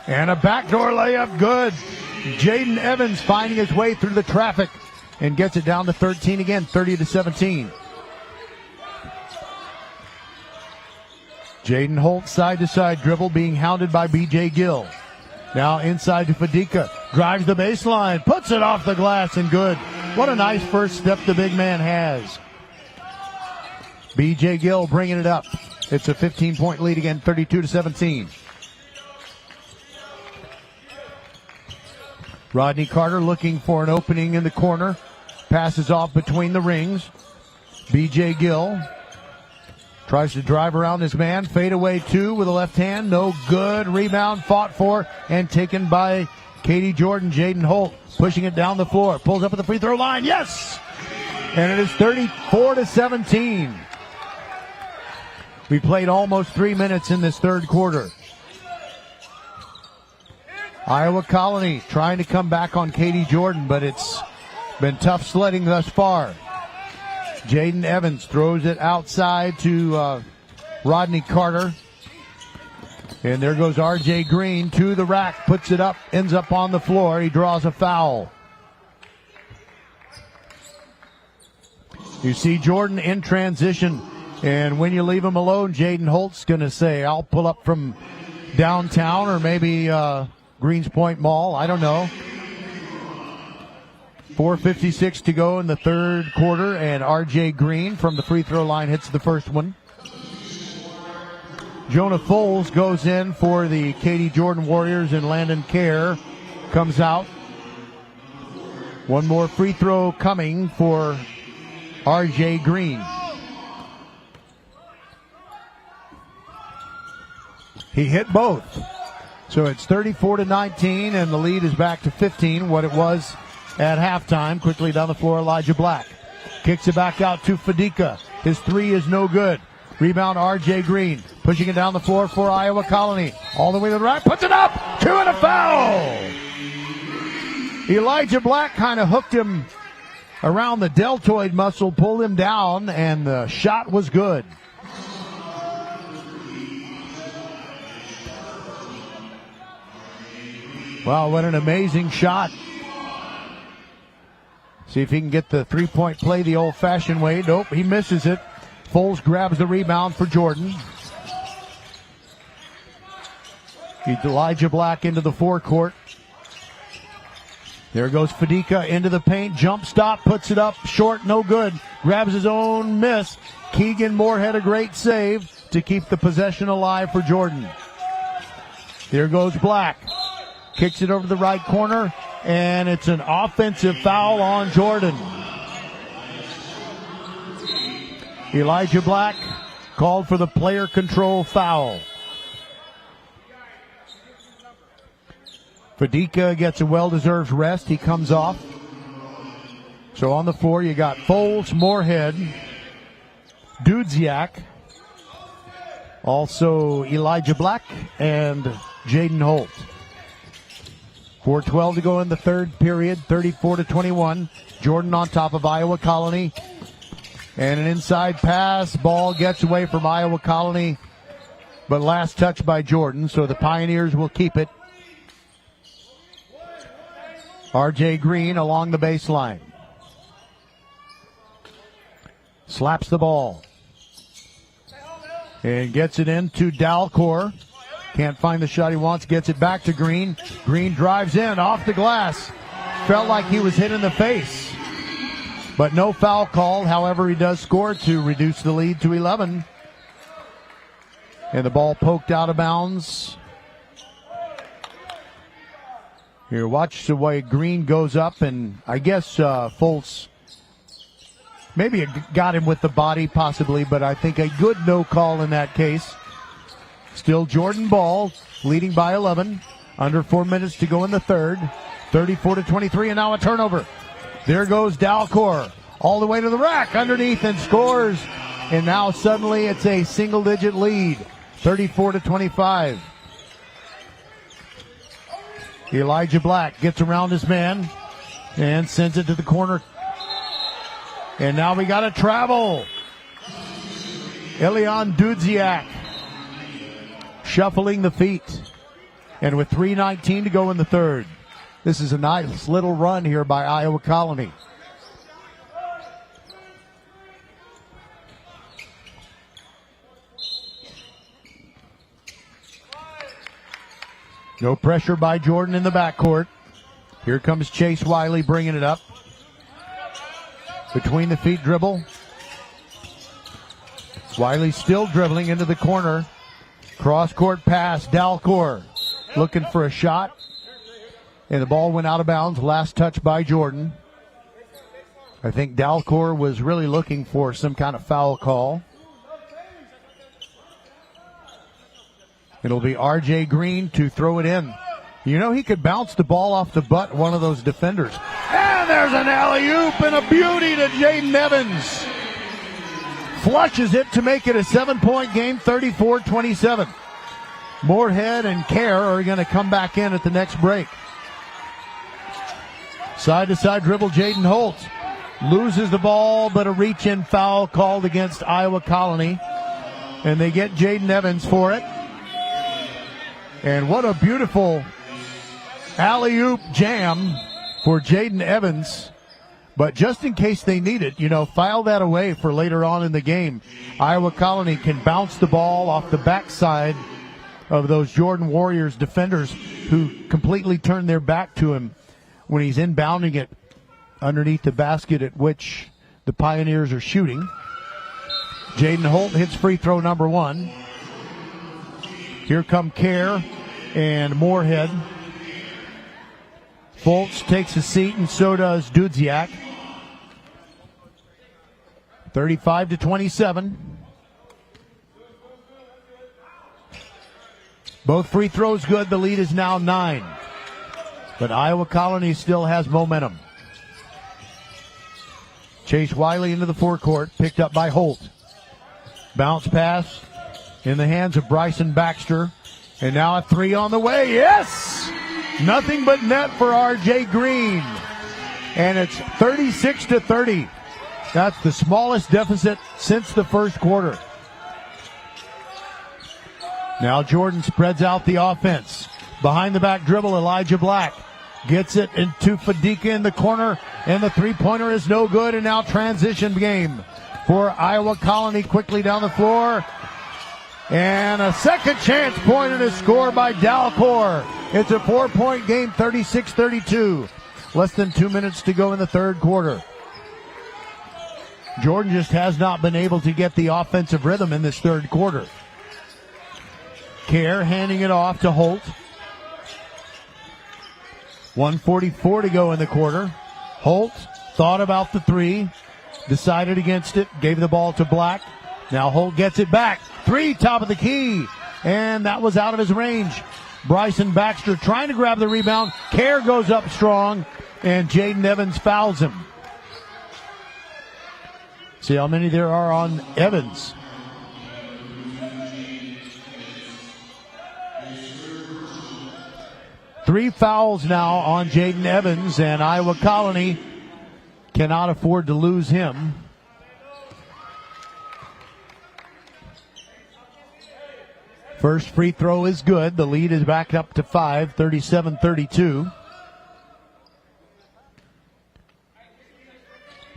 And a backdoor layup, good. Jaden Evans finding his way through the traffic and gets it down to 13 again, 30-17. Jaden Holt side-to-side dribble being hounded by B.J. Gill. Now inside to Fadika. Drives the baseline. Puts it off the glass and good. What a nice first step the big man has. B.J. Gill bringing it up. It's a 15-point lead again, 32-17. Rodney Carter looking for an opening in the corner. Passes off between the rings. B.J. Gill tries to drive around his man. Fade away 2 with a left hand. No good. Rebound fought for and taken by Katy Jordan. Jaden Holt pushing it down the floor. Pulls up at the free throw line. Yes! And it is 34-17. We played almost 3 minutes in this third quarter. Iowa Colony trying to come back on Katy Jordan, but it's been tough sledding thus far. Jaden Evans throws it outside to Rodney Carter. And there goes R.J. Green to the rack, puts it up, ends up on the floor. He draws a foul. You see Jordan in transition, and when you leave him alone, Jaden Holt's going to say, I'll pull up from downtown or maybe Greens Point Mall. I don't know. 4:56 to go in the third quarter, and R.J. Green from the free throw line hits the first one. Jonah Foles goes in for the Katy Jordan Warriors, and Landon Kerr comes out. One more free throw coming for R.J. Green. He hit both. So it's 34-19, and the lead is back to 15, what it was at halftime. Quickly down the floor, Elijah Black kicks it back out to Fadika. His three is no good. Rebound, R.J. Green pushing it down the floor for Iowa Colony. All the way to the right, puts it up, two and a foul. Elijah Black kind of hooked him around the deltoid muscle, pulled him down, and the shot was good. Wow, what an amazing shot. See if he can get the three-point play the old-fashioned way. Nope, he misses it. Foles grabs the rebound for Jordan. Elijah Black into the forecourt. There goes Fadika into the paint. Jump stop, puts it up short, no good. Grabs his own miss. Keegan Moorhead, a great save to keep the possession alive for Jordan. There goes Black. Kicks it over to the right corner, and it's an offensive foul on Jordan. Elijah Black called for the player control foul. Fadika gets a well-deserved rest. He comes off. So on the floor, you got Foles, Moorhead, Dudziak, also Elijah Black, and Jaden Holt. 4:12 to go in the third period, 34-21. Jordan on top of Iowa Colony. And an inside pass. Ball gets away from Iowa Colony, but last touch by Jordan, so the Pioneers will keep it. R.J. Green along the baseline. Slaps the ball. And gets it into Dalcor. Can't find the shot he wants. Gets it back to Green. Green drives in off the glass. Felt like he was hit in the face. But no foul call. However, he does score to reduce the lead to 11. And the ball poked out of bounds. Here, watch the way Green goes up, and I guess Foltz maybe got him with the body, possibly, but I think a good no call in that case. Still Jordan ball, leading by 11. Under 4 minutes to go in the third. 34-23, and now a turnover. There goes Dalcor, all the way to the rack, underneath, and scores. And now suddenly it's a single-digit lead, 34-25. Elijah Black gets around his man and sends it to the corner. And now we got a travel. Elian Dudziak shuffling the feet. And with 3:19 to go in the third. This is a nice little run here by Iowa Colony. No pressure by Jordan in the backcourt. Here comes Chase Wiley bringing it up. Between the feet dribble. Wiley still dribbling into the corner. Cross-court pass, Dalcor looking for a shot. And the ball went out of bounds. Last touch by Jordan. I think Dalcor was really looking for some kind of foul call. It'll be R.J. Green to throw it in. You know, he could bounce the ball off the butt of one of those defenders. And there's an alley-oop and a beauty to Jaden Evans. Flushes it to make it a 7-point game, 34-27. Moorhead and Kerr are going to come back in at the next break. Side-to-side dribble, Jaden Holt loses the ball, but a reach-in foul called against Iowa Colony. and they get Jaden Evans for it. And what a beautiful alley-oop jam for Jaden Evans. But just in case they need it, file that away for later on in the game. Iowa Colony can bounce the ball off the backside of those Jordan Warriors defenders who completely turn their back to him when he's inbounding it underneath the basket at which the Pioneers are shooting. Jaden Holt hits free throw number 1. Here come Kerr and Moorhead. Foltz takes a seat, and so does Dudziak. 35-27. Both free throws good. The lead is now 9. But Iowa Colony still has momentum. Chase Wiley into the forecourt, picked up by Holt. Bounce pass in the hands of Bryson Baxter. And now a 3 on the way. Yes! Nothing but net for R.J. Green. And it's 36-30. That's the smallest deficit since the first quarter. Now Jordan spreads out the offense. Behind the back dribble, Elijah Black gets it into Fadika in the corner, and the three-pointer is no good, and now transition game for Iowa Colony quickly down the floor. And a second chance point and a score by Dalcor. It's a 4-point game, 36-32. Less than 2 minutes to go in the third quarter. Jordan just has not been able to get the offensive rhythm in this third quarter. Kerr handing it off to Holt. 1:44 to go in the quarter. Holt thought about the 3, decided against it, gave the ball to Black. Now Holt gets it back. 3, top of the key. And that was out of his range. Bryson Baxter trying to grab the rebound. Kerr goes up strong, and Jaden Evans fouls him. See how many there are on Evans. Three fouls now on Jaden Evans, and Iowa Colony cannot afford to lose him. First free throw is good. The lead is back up to 5, 37-32.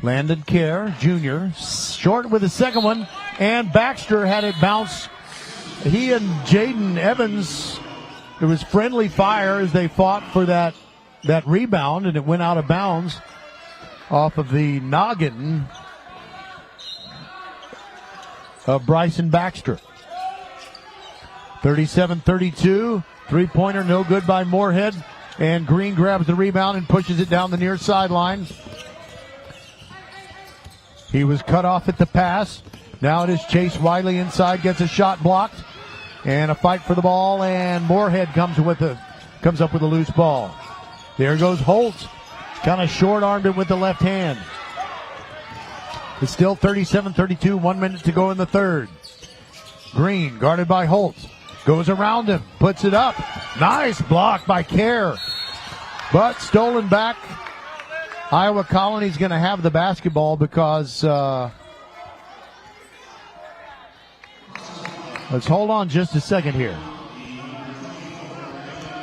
Landon Kerr, Jr., short with the second one, and Baxter had it bounce. He and Jaden Evans, it was friendly fire as they fought for that rebound, and it went out of bounds off of the noggin of Bryson Baxter. 37-32, three-pointer no good by Moorhead, and Green grabs the rebound and pushes it down the near sideline. He was cut off at the pass. Now it is Chase Wiley inside, gets a shot blocked, and a fight for the ball, and Moorhead comes up with a loose ball. There goes Holt, kind of short-armed it with the left hand. It's still 37-32, 1 minute to go in the third. Green, guarded by Holt, goes around him, puts it up. Nice block by Kerr, but stolen back. Iowa Colony's going to have the basketball because let's hold on just a second here.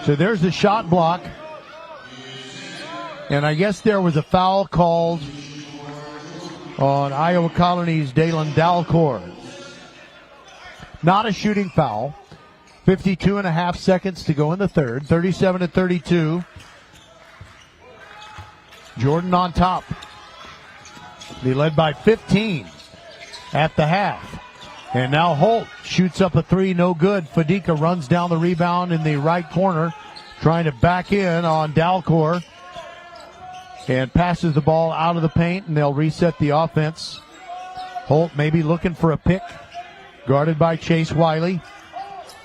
So there's the shot block, and I guess there was a foul called on Iowa Colony's Dalen Dalcor. Not a shooting foul. 52 and a half seconds to go in the third. 37-32. Jordan on top. They led by 15 at the half. And now Holt shoots up a 3, no good. Fadika runs down the rebound in the right corner, trying to back in on Dalcor, and passes the ball out of the paint, and they'll reset the offense. Holt maybe looking for a pick, guarded by Chase Wiley.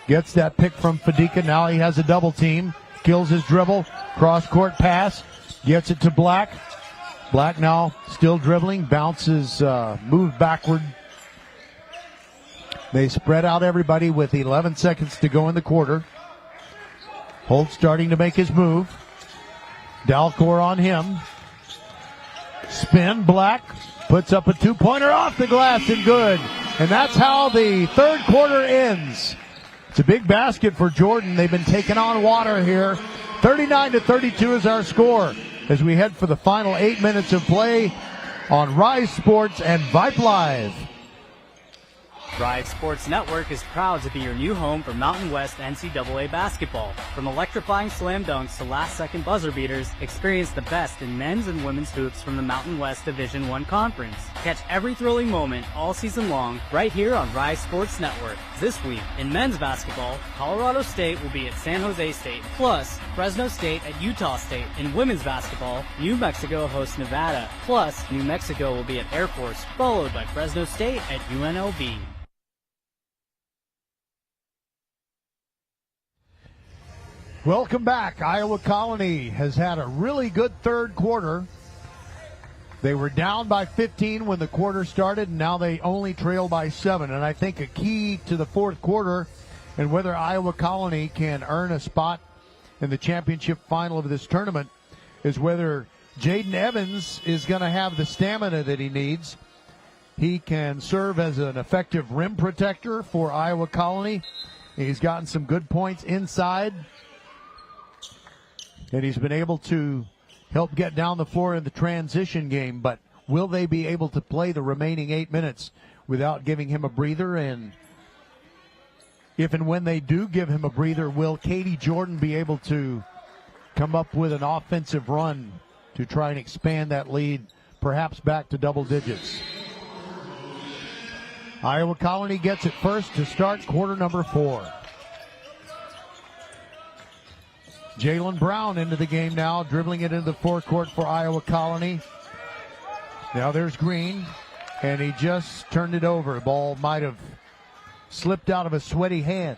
Gets that pick from Fadika. Now he has a double team. Kills his dribble. Cross-court pass. Gets it to Black. Black now still dribbling. Bounces, moves backward. They spread out everybody with 11 seconds to go in the quarter. Holt starting to make his move. Dalcor on him. Spin, Black puts up a two-pointer off the glass and good. And that's how the third quarter ends. It's a big basket for Jordan. They've been taking on water here. 39-32 is our score as we head for the final 8 minutes of play on Rise Sports and Vype Live. Rise Sports Network is proud to be your new home for Mountain West NCAA basketball. From electrifying slam dunks to last-second buzzer beaters, experience the best in men's and women's hoops from the Mountain West Division I Conference. Catch every thrilling moment all season long right here on Rise Sports Network. This week, in men's basketball, Colorado State will be at San Jose State, plus Fresno State at Utah State. In women's basketball, New Mexico hosts Nevada, plus New Mexico will be at Air Force, followed by Fresno State at UNLV. Welcome back. Iowa Colony has had a really good third quarter. They were down by 15 when the quarter started, and now they only trail by 7. And I think a key to the fourth quarter and whether Iowa Colony can earn a spot in the championship final of this tournament is whether Jaden Evans is going to have the stamina that he needs. He can serve as an effective rim protector for Iowa Colony. He's gotten some good points inside, and he's been able to help get down the floor in the transition game. But will they be able to play the remaining 8 minutes without giving him a breather? And if and when they do give him a breather, will Katy Jordan be able to come up with an offensive run to try and expand that lead, perhaps back to double digits? Iowa Colony gets it first to start quarter number 4. Jalen Brown into the game now, dribbling it into the forecourt for Iowa Colony. Now there's Green, and he just turned it over. The ball might have slipped out of a sweaty hand.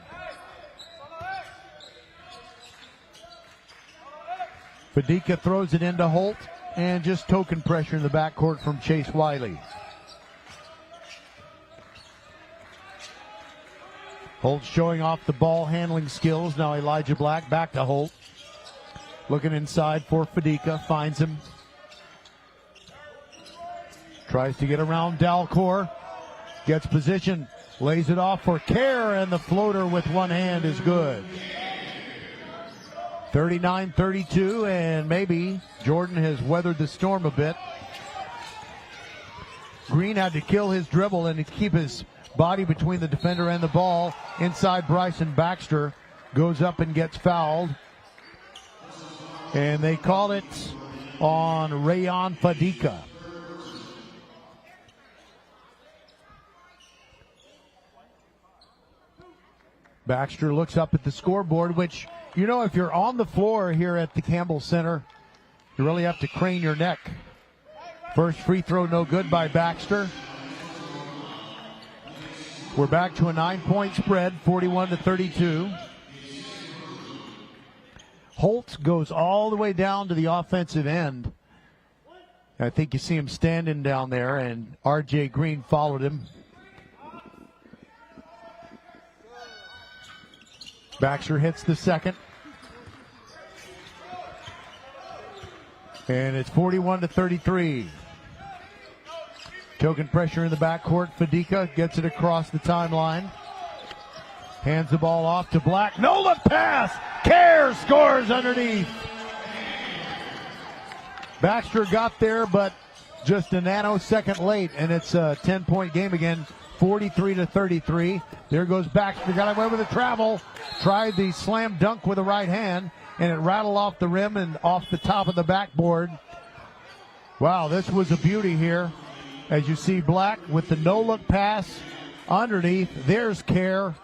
Fadika throws it into Holt, and just token pressure in the backcourt from Chase Wiley. Holt showing off the ball handling skills. Now Elijah Black back to Holt. Looking inside for Fadika, finds him. Tries to get around Dalcour. Gets position, lays it off for Kerr, and the floater with one hand is good. 39-32, and maybe Jordan has weathered the storm a bit. Green had to kill his dribble and to keep his body between the defender and the ball. Inside, Bryson Baxter goes up and gets fouled. And they call it on Rayon Fadika. Baxter looks up at the scoreboard, which, you know, if you're on the floor here at the Campbell Center, you really have to crane your neck. First free throw no good by Baxter. We're back to a 9-point spread, 41-32. Holt goes all the way down to the offensive end. I think you see him standing down there, and R.J. Green followed him. Baxter hits the second. And it's 41-33. Token pressure in the backcourt. Fadika gets it across the timeline. Hands the ball off to Black. No look pass. Kerr scores underneath. Baxter got there, but just a nanosecond late, and it's a 10-point game again, 43-33. There goes Baxter. Got away with the travel. Tried the slam dunk with the right hand, and it rattled off the rim and off the top of the backboard. Wow, this was a beauty here. As you see Black with the no-look pass underneath. There's Kerr.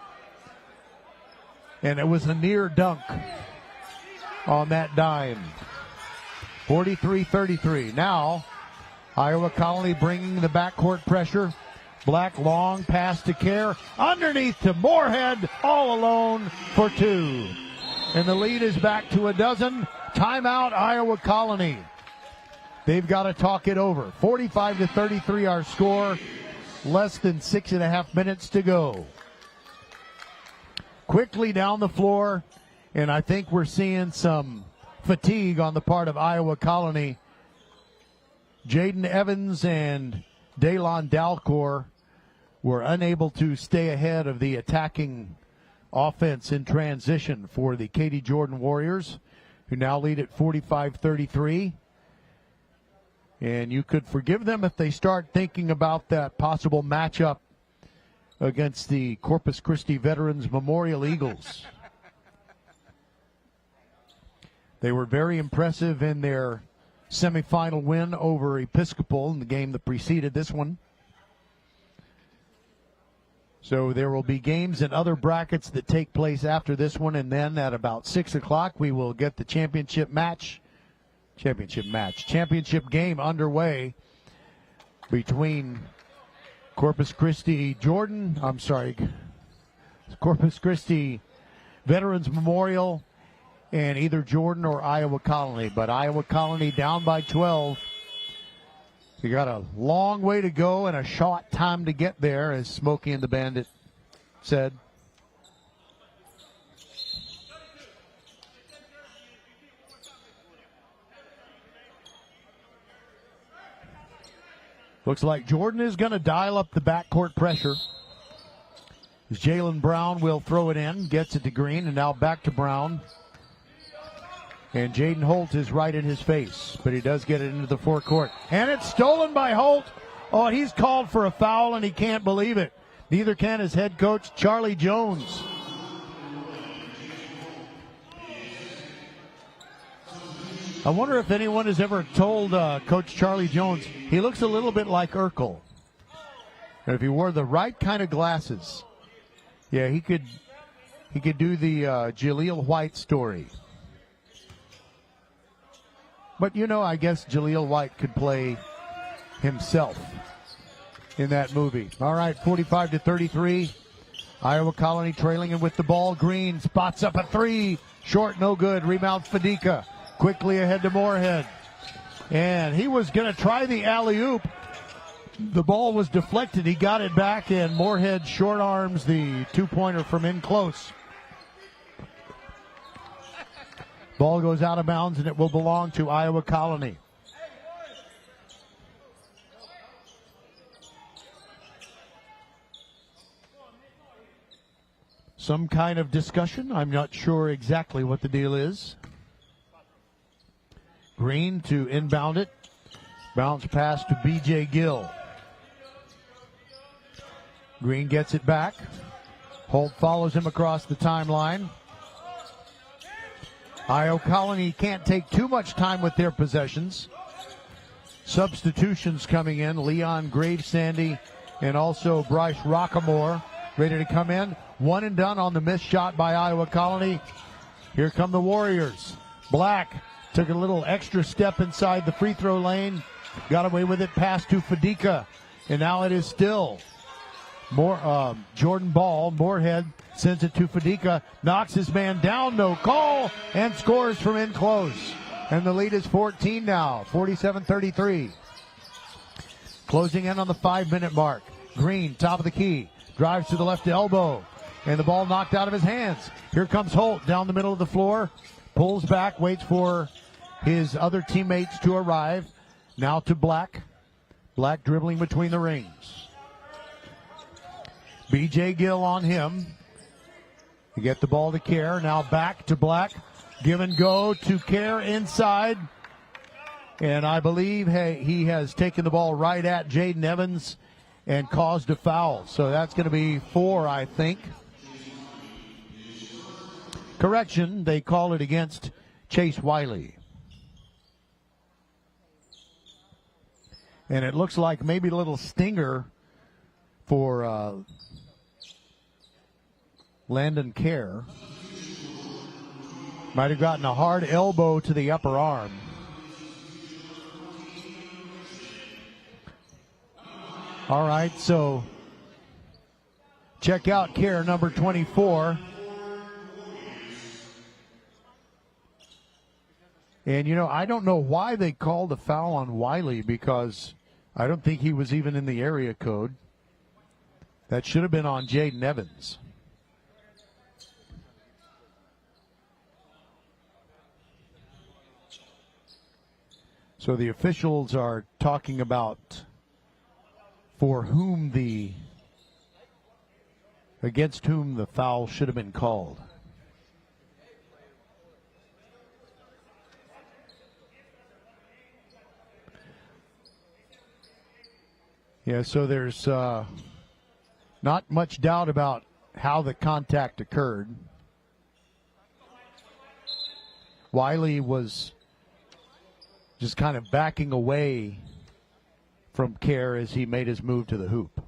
And it was a near dunk on that dime. 43-33. Now, Iowa Colony bringing the backcourt pressure. Black long pass to Kerr. Underneath to Moorhead, all alone for 2. And the lead is back to a dozen. Timeout, Iowa Colony. They've got to talk it over. 45-33 our score. Less than 6.5 minutes to go. Quickly down the floor, and I think we're seeing some fatigue on the part of Iowa Colony. Jaden Evans and Daylon Dalcour were unable to stay ahead of the attacking offense in transition for the Katy Jordan Warriors, who now lead at 45-33. And you could forgive them if they start thinking about that possible matchup against the Corpus Christi Veterans Memorial Eagles. They were very impressive in their semifinal win over Episcopal in the game that preceded this one. So there will be games in other brackets that take place after this one, and then at about 6 o'clock we will get the championship game underway between Corpus Christi Veterans Memorial and either Jordan or Iowa Colony. But Iowa Colony down by 12. You got a long way to go and a short time to get there, as Smokey and the Bandit said. Looks like Jordan is going to dial up the backcourt pressure. Jalen Brown will throw it in, gets it to Green, and now back to Brown. And Jaden Holt is right in his face, but he does get it into the forecourt. And it's stolen by Holt. Oh, he's called for a foul, and he can't believe it. Neither can his head coach, Charlie Jones. I wonder if anyone has ever told Coach Charlie Jones he looks a little bit like Urkel. And if he wore the right kind of glasses, yeah, he could do the Jaleel White story. But, you know, I guess Jaleel White could play himself in that movie. All right, 45-33. Iowa Colony trailing with the ball. Green spots up a three. Short, no good. Rebound, Fadika. Quickly ahead to Moorhead. And he was going to try the alley-oop. The ball was deflected. He got it back, and Moorhead short arms the two-pointer from in close. Ball goes out of bounds, and it will belong to Iowa Colony. Some kind of discussion. I'm not sure exactly what the deal is. Green to inbound it. Bounce pass to B.J. Gill. Green gets it back. Holt follows him across the timeline. Iowa Colony can't take too much time with their possessions. Substitutions coming in. Leon Gravesandy and also Bryce Rockamore ready to come in. One and done on the missed shot by Iowa Colony. Here come the Warriors. Black took a little extra step inside the free throw lane. Got away with it. Pass to Fadika. And now it is still Jordan Ball. Moorhead sends it to Fadika. Knocks his man down. No call. And scores from in close. And the lead is 14 now. 47-33. Closing in on the 5-minute mark. Green, top of the key. Drives to the left elbow. And the ball knocked out of his hands. Here comes Holt down the middle of the floor. Pulls back. Waits for his other teammates to arrive. Now to Black. Black dribbling between the rings. B.J. Gill on him. You get the ball to Kerr. Now back to Black. Give and go to Kerr inside. And I believe he has taken the ball right at Jaden Evans and caused a foul. So that's going to be 4, I think. Correction, they call it against Chase Wiley. And it looks like maybe a little stinger for Landon Kerr. Might have gotten a hard elbow to the upper arm. All right, so check out Kerr, number 24. And, you know, I don't know why they called a foul on Wiley, because I don't think he was even in the area code. That should have been on Jaden Evans. So the officials are talking about for whom the against whom the foul should have been called. Yeah, so there's not much doubt about how the contact occurred. Wiley was just kind of backing away from Kerr as he made his move to the hoop.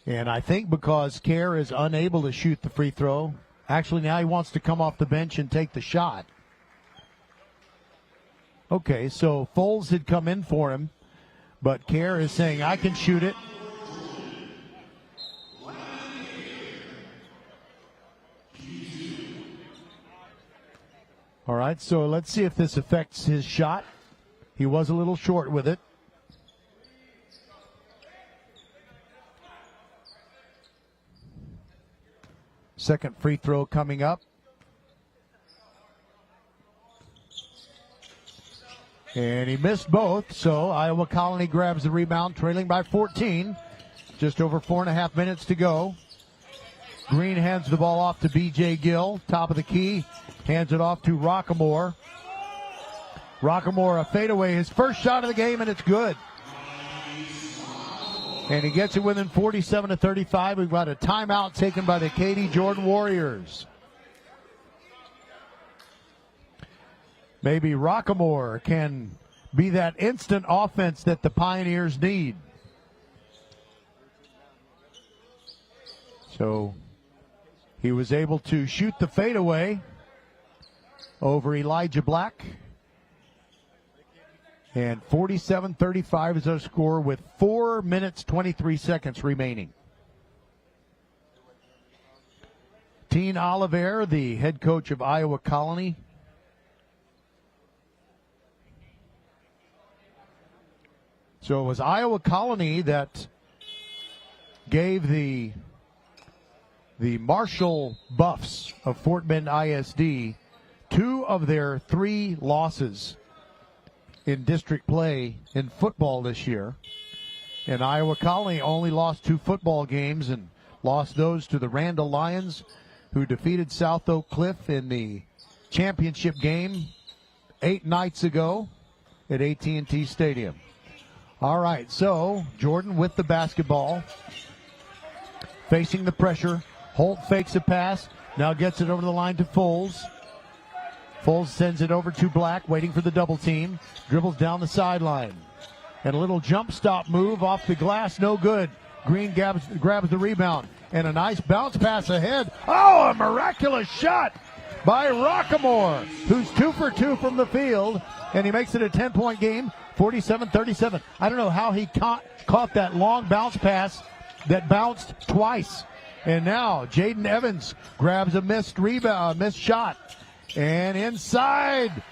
And I think because Kerr is unable to shoot the free throw, actually now he wants to come off the bench and take the shot. Okay, so Foles had come in for him, but Kerr is saying, I can shoot it. All right, so let's see if this affects his shot. He was a little short with it. Second free throw coming up. And he missed both, so Iowa Colony grabs the rebound, trailing by 14. Just over 4.5 minutes to go. Green hands the ball off to B.J. Gill, top of the key. Hands it off to Rockamore. Rockamore, a fadeaway, his first shot of the game, and it's good. And he gets it within 47-35. We've got a timeout taken by the Katy Jordan Warriors. Maybe Rockamore can be that instant offense that the Pioneers need. So he was able to shoot the fadeaway over Elijah Black. And 47-35 is our score with 4 minutes, 23 seconds remaining. Teen Oliver, the head coach of Iowa Colony. So it was Iowa Colony that gave the Marshall Buffs of Fort Bend ISD 2 of their 3 losses in district play in football this year. And Iowa Colony only lost 2 football games and lost those to the Randall Lions, who defeated South Oak Cliff in the championship game 8 nights ago at AT&T Stadium. All right, so Jordan with the basketball, facing the pressure. Holt fakes a pass, now gets it over the line to Foles. Foles sends it over to Black, waiting for the double team. Dribbles down the sideline. And a little jump stop move off the glass, no good. Green grabs the rebound. And a nice bounce pass ahead. Oh, a miraculous shot by Rockamore, who's 2 for 2 from the field. And he makes it a 10-point game, 47-37. I don't know how he caught that long bounce pass that bounced twice. And now Jaden Evans grabs a missed shot. And inside,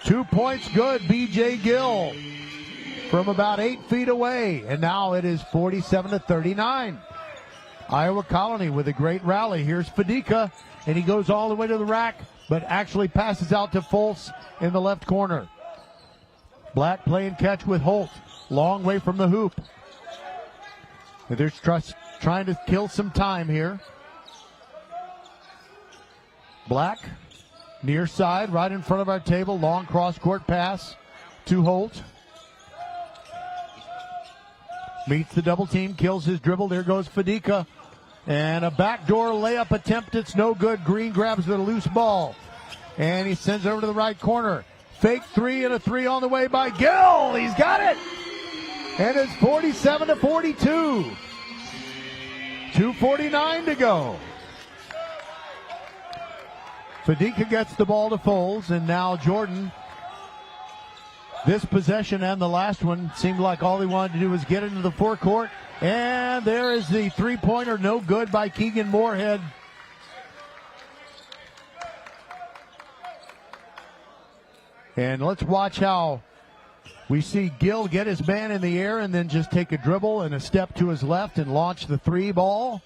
2 points good, B.J. Gill from about 8 feet away. And now it is 47-39. Iowa Colony with a great rally. Here's Fadika, and he goes all the way to the rack, but actually passes out to Foltz in the left corner. Black playing catch with Holt, long way from the hoop. And they're trying to kill some time here. Black, near side, right in front of our table. Long cross-court pass to Holt. Meets the double team, kills his dribble. There goes Fadika. And a backdoor layup attempt. It's no good. Green grabs the loose ball. And he sends it over to the right corner. Fake 3 and a 3 on the way by Gill. He's got it. And it's 47-42. 2:49 to go. Fadika gets the ball to Foles, and now Jordan. This possession and the last one seemed like all he wanted to do was get into the forecourt. And there is the three-pointer, no good by Keegan Moorhead. And let's watch how we see Gill get his man in the air and then just take a dribble and a step to his left and launch the 3 ball.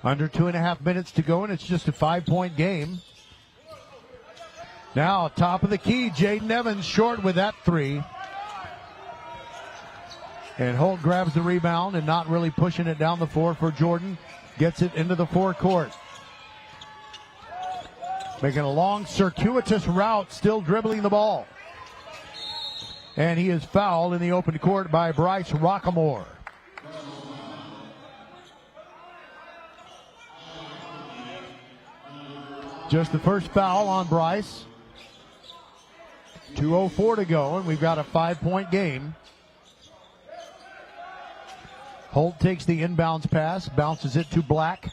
Under 2.5 minutes to go, and it's just a 5-point game. Now, top of the key, Jaden Evans short with that three. And Holt grabs the rebound and not really pushing it down the floor for Jordan. Gets it into the forecourt. Making a long circuitous route, still dribbling the ball. And he is fouled in the open court by Bryce Rockamore. Just the first foul on Bryce. 2:04 to go, and we've got a 5-point game. Holt takes the inbounds pass, bounces it to Black.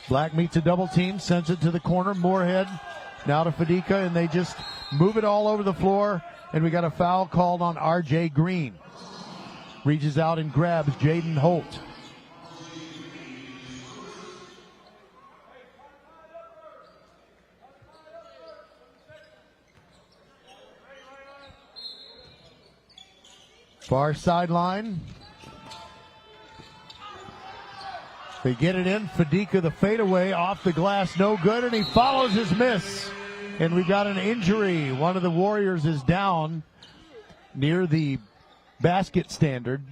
Black meets a double team, sends it to the corner. Moorhead now to Fadika, and they just move it all over the floor, and we got a foul called on R.J. Green. Reaches out and grabs Jaden Holt. Far sideline. They get it in. Fadika, the fadeaway off the glass, no good, and he follows his miss. And we've got an injury. One of the Warriors is down near the basket standard.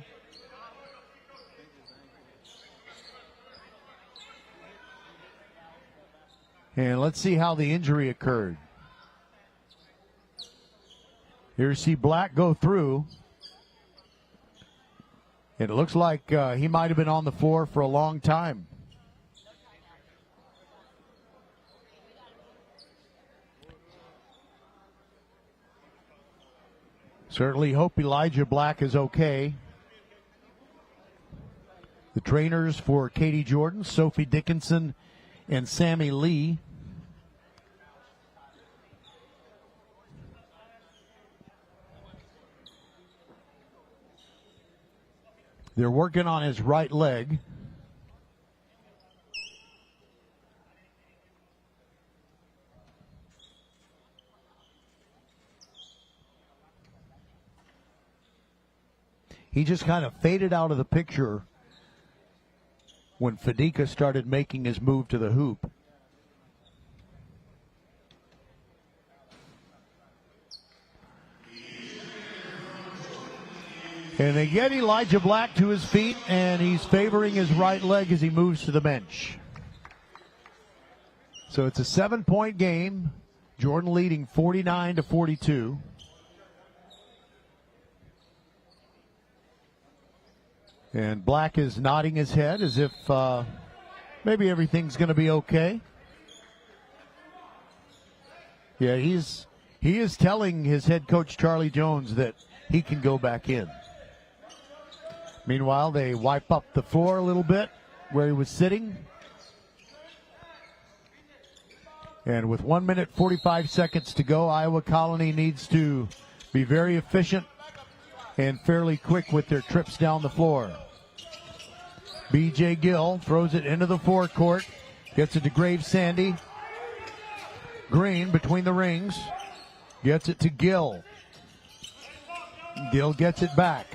And let's see how the injury occurred. Here's C. Black go through. And it looks like he might have been on the floor for a long time. Certainly hope Elijah Black is okay. The trainers for Katy Jordan, Sophie Dickinson and Sammy Lee. They're working on his right leg. He just kind of faded out of the picture when Fadika started making his move to the hoop. And they get Elijah Black to his feet, and he's favoring his right leg as he moves to the bench. So it's a 7-point game. Jordan leading 49-42. And Black is nodding his head as if maybe everything's going to be okay. Yeah, he is telling his head coach Charlie Jones that he can go back in. Meanwhile, they wipe up the floor a little bit where he was sitting. And with 1 minute, 45 seconds to go, Iowa Colony needs to be very efficient and fairly quick with their trips down the floor. B.J. Gill throws it into the forecourt, gets it to Graves Sandy. Green between the rings, gets it to Gill. Gill gets it back.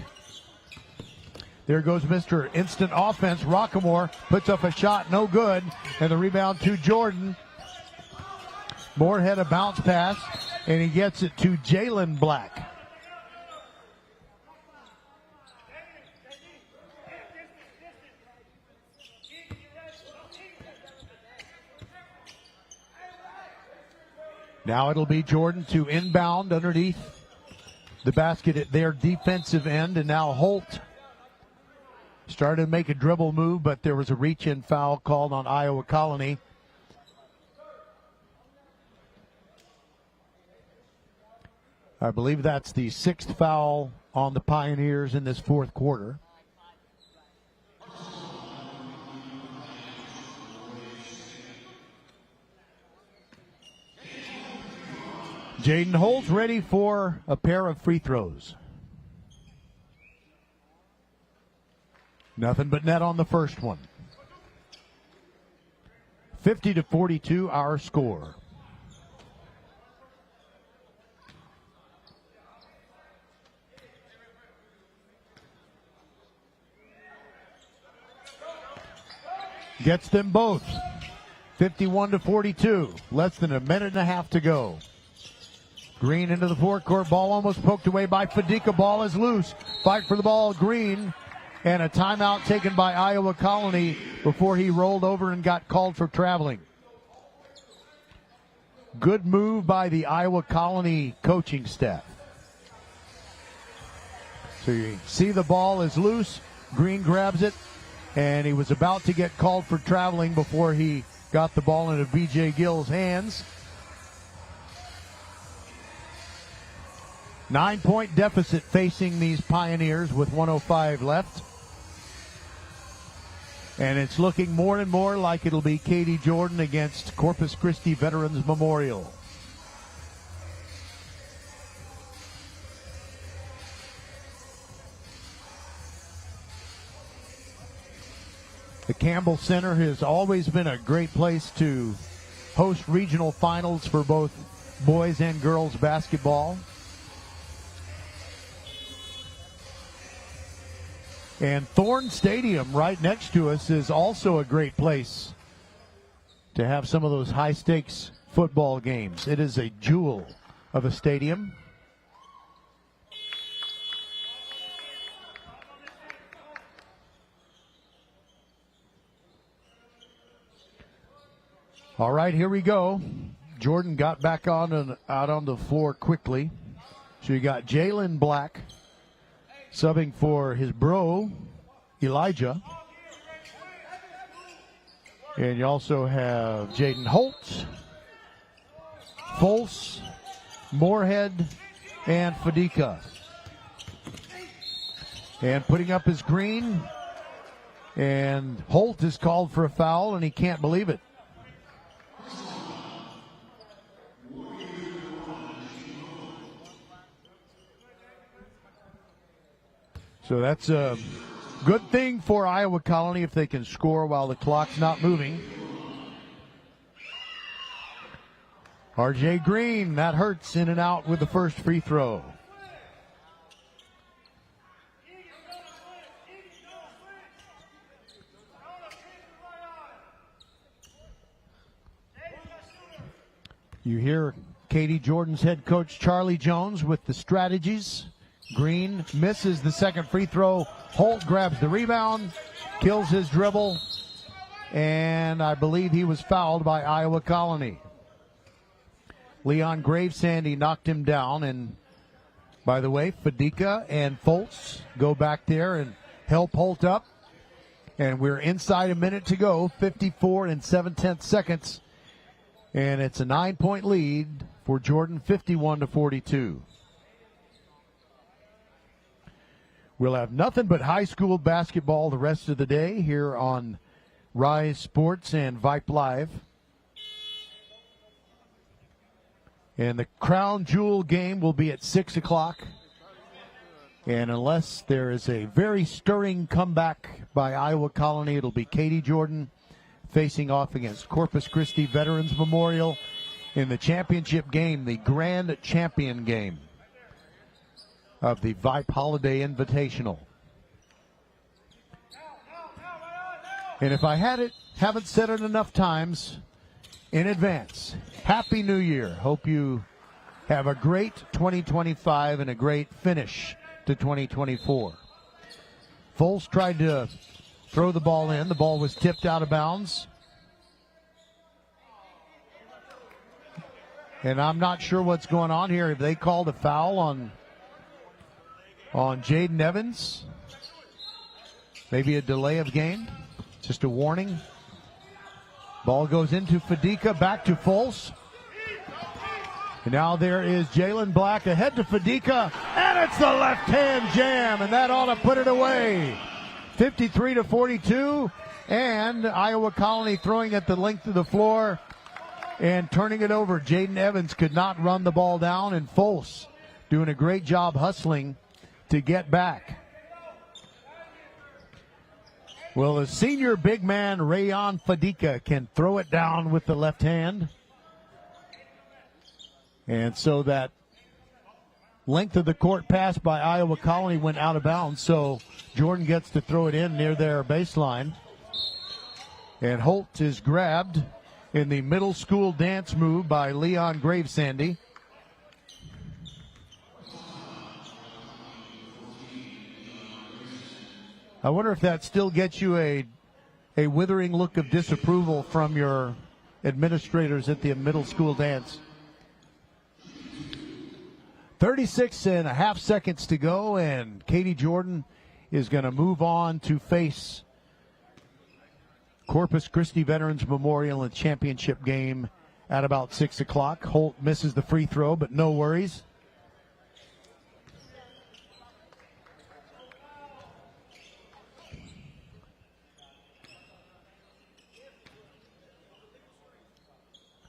There goes Mr. Instant Offense. Rockamore puts up a shot, no good. And the rebound to Jordan. Moorhead a bounce pass, and he gets it to Jalen Black. Now it'll be Jordan to inbound underneath the basket at their defensive end, and now Holt started to make a dribble move, but there was a reach-in foul called on Iowa Colony. I believe that's the 6th foul on the Pioneers in this fourth quarter. Jaden Holt's ready for a pair of free throws. Nothing but net on the first one. 50-42, our score. Gets them both. 51-42. Less than a minute and a half to go. Green into the forecourt. Ball almost poked away by Fadika. Ball is loose. Fight for the ball, Green. And a timeout taken by Iowa Colony before he rolled over and got called for traveling. Good move by the Iowa Colony coaching staff. So you see the ball is loose. Green grabs it, and he was about to get called for traveling before he got the ball into B.J. Gill's hands. 9-point deficit facing these Pioneers with 1:05 left. And it's looking more and more like it'll be Katy Jordan against Corpus Christi Veterans Memorial. The Campbell Center has always been a great place to host regional finals for both boys and girls basketball. And Thorne Stadium right next to us is also a great place to have some of those high-stakes football games. It is a jewel of a stadium. All right, here we go. Jordan got back on and out on the floor quickly. So you got Jalen Black subbing for his bro, Elijah. And you also have Jaden Holtz, Folse, Moorhead, and Fadika. And putting up his green. And Holt is called for a foul, and he can't believe it. So that's a good thing for Iowa Colony if they can score while the clock's not moving. RJ Green, that hurts, in and out with the first free throw. You hear Katy Jordan's head coach Charlie Jones with the strategies. Green misses the second free throw. Holt grabs the rebound, kills his dribble, and I believe he was fouled by Iowa Colony. Leon Gravesandy knocked him down, and by the way, Fadika and Foltz go back there and help Holt up. And we're inside a minute to go, 54 and 7/10 seconds. And it's a 9-point lead for Jordan, 51-42. We'll have nothing but high school basketball the rest of the day here on Rise Sports and Vype Live. And the crown jewel game will be at 6 o'clock. And unless there is a very stirring comeback by Iowa Colony, it'll be Katy Jordan facing off against Corpus Christi Veterans Memorial in the championship game, the grand champion game of the Vype Holiday Invitational. And if I haven't said it enough times in advance, Happy New Year. Hope you have a great 2025 and a great finish to 2024. Foles tried to throw the ball in. The ball was tipped out of bounds. And I'm not sure what's going on here. Have they called a foul on Jaden Evans? Maybe a delay of game? Just a warning. Ball goes into Fadika, back to Folse. And now there is Jalen Black ahead to Fadika, and it's the left-hand jam, and that ought to put it away. 53-42, and Iowa Colony throwing at the length of the floor and turning it over. Jaden Evans could not run the ball down, and Folse doing a great job hustling to get back. Well, the senior big man, Rayon Fadika, can throw it down with the left hand. And so that length of the court pass by Iowa Colony went out of bounds. So Jordan gets to throw it in near their baseline. And Holt is grabbed in the middle school dance move by Leon Gravesandy. I wonder if that still gets you a withering look of disapproval from your administrators at the middle school dance. 36.5 seconds to go, and Katy Jordan is going to move on to face Corpus Christi Veterans Memorial and Championship game at about 6 o'clock. Holt misses the free throw, but no worries.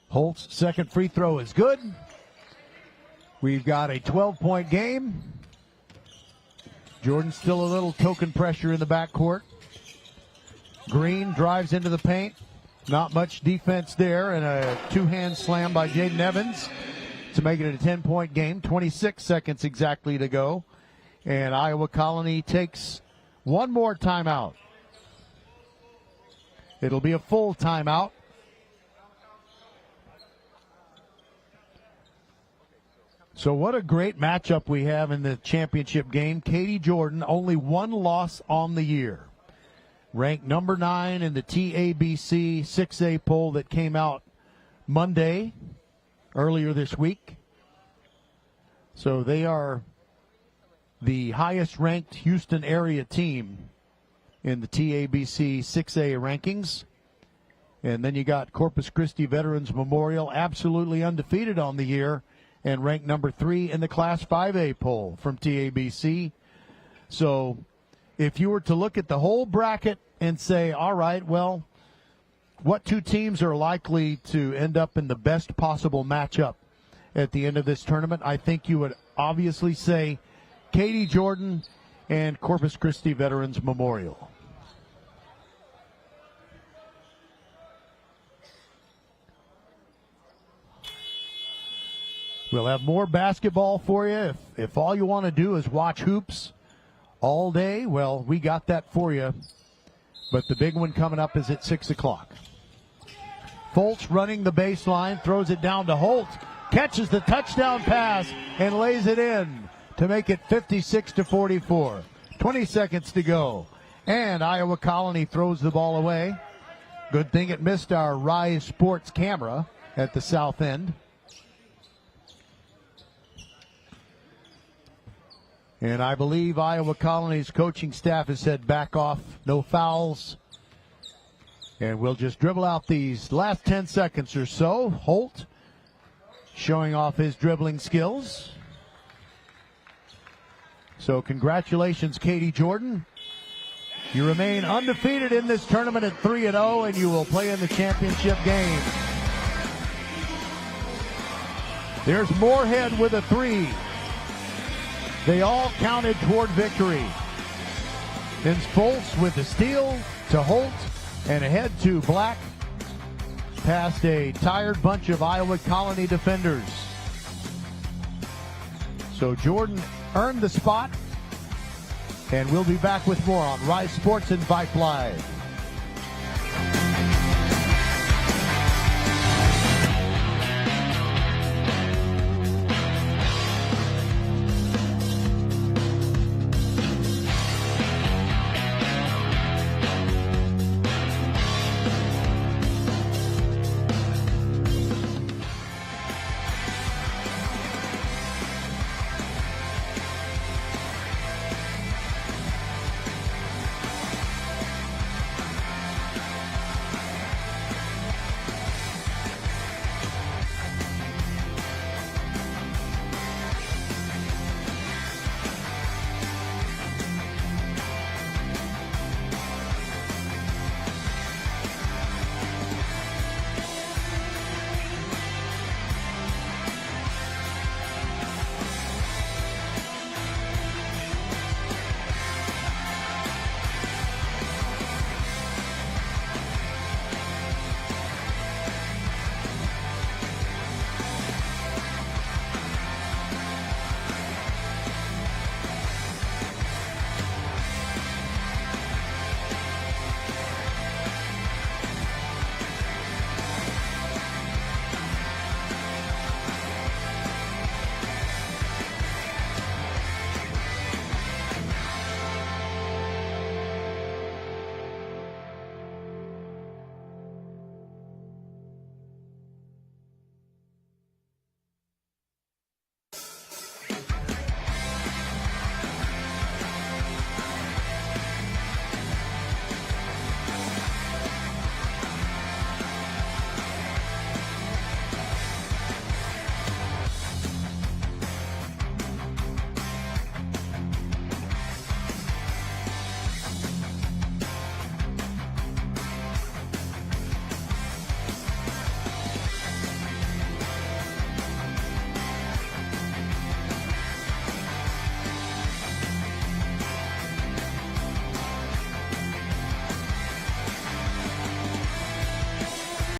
Holt's second free throw is good. We've got a 12-point game. Jordan still a little token pressure in the backcourt. Green drives into the paint. Not much defense there, and a two-hand slam by Jaden Evans to make it a 10-point game. 26 seconds exactly to go. And Iowa Colony takes one more timeout. It'll be a full timeout. So what a great matchup we have in the championship game. Katy Jordan, only one loss on the year. Ranked number 9 in the TABC 6A poll that came out Monday, earlier this week. So they are the highest ranked Houston area team in the TABC 6A rankings. And then you got Corpus Christi Veterans Memorial, absolutely undefeated on the year, and ranked number 3 in the Class 5A poll from TABC. So if you were to look at the whole bracket and say, all right, well, what two teams are likely to end up in the best possible matchup at the end of this tournament, I think you would obviously say Katy Jordan and Corpus Christi Veterans Memorial. We'll have more basketball for you. If all you want to do is watch hoops all day, well, we got that for you. But the big one coming up is at 6 o'clock. Foltz running the baseline, throws it down to Holt, catches the touchdown pass, and lays it in to make it 56-44. 20 seconds to go. And Iowa Colony throws the ball away. Good thing it missed our Rise Sports camera at the south end. And I believe Iowa Colony's coaching staff has said back off, no fouls. And we'll just dribble out these last 10 seconds or so. Holt showing off his dribbling skills. So congratulations, Katy Jordan. You remain undefeated in this tournament at 3-0, and you will play in the championship game. There's Moorhead with a 3. They all counted toward victory. Then Foltz with the steal to Holt and ahead to Black past a tired bunch of Iowa Colony defenders. So Jordan earned the spot, and we'll be back with more on Rise Sports and Vype Live.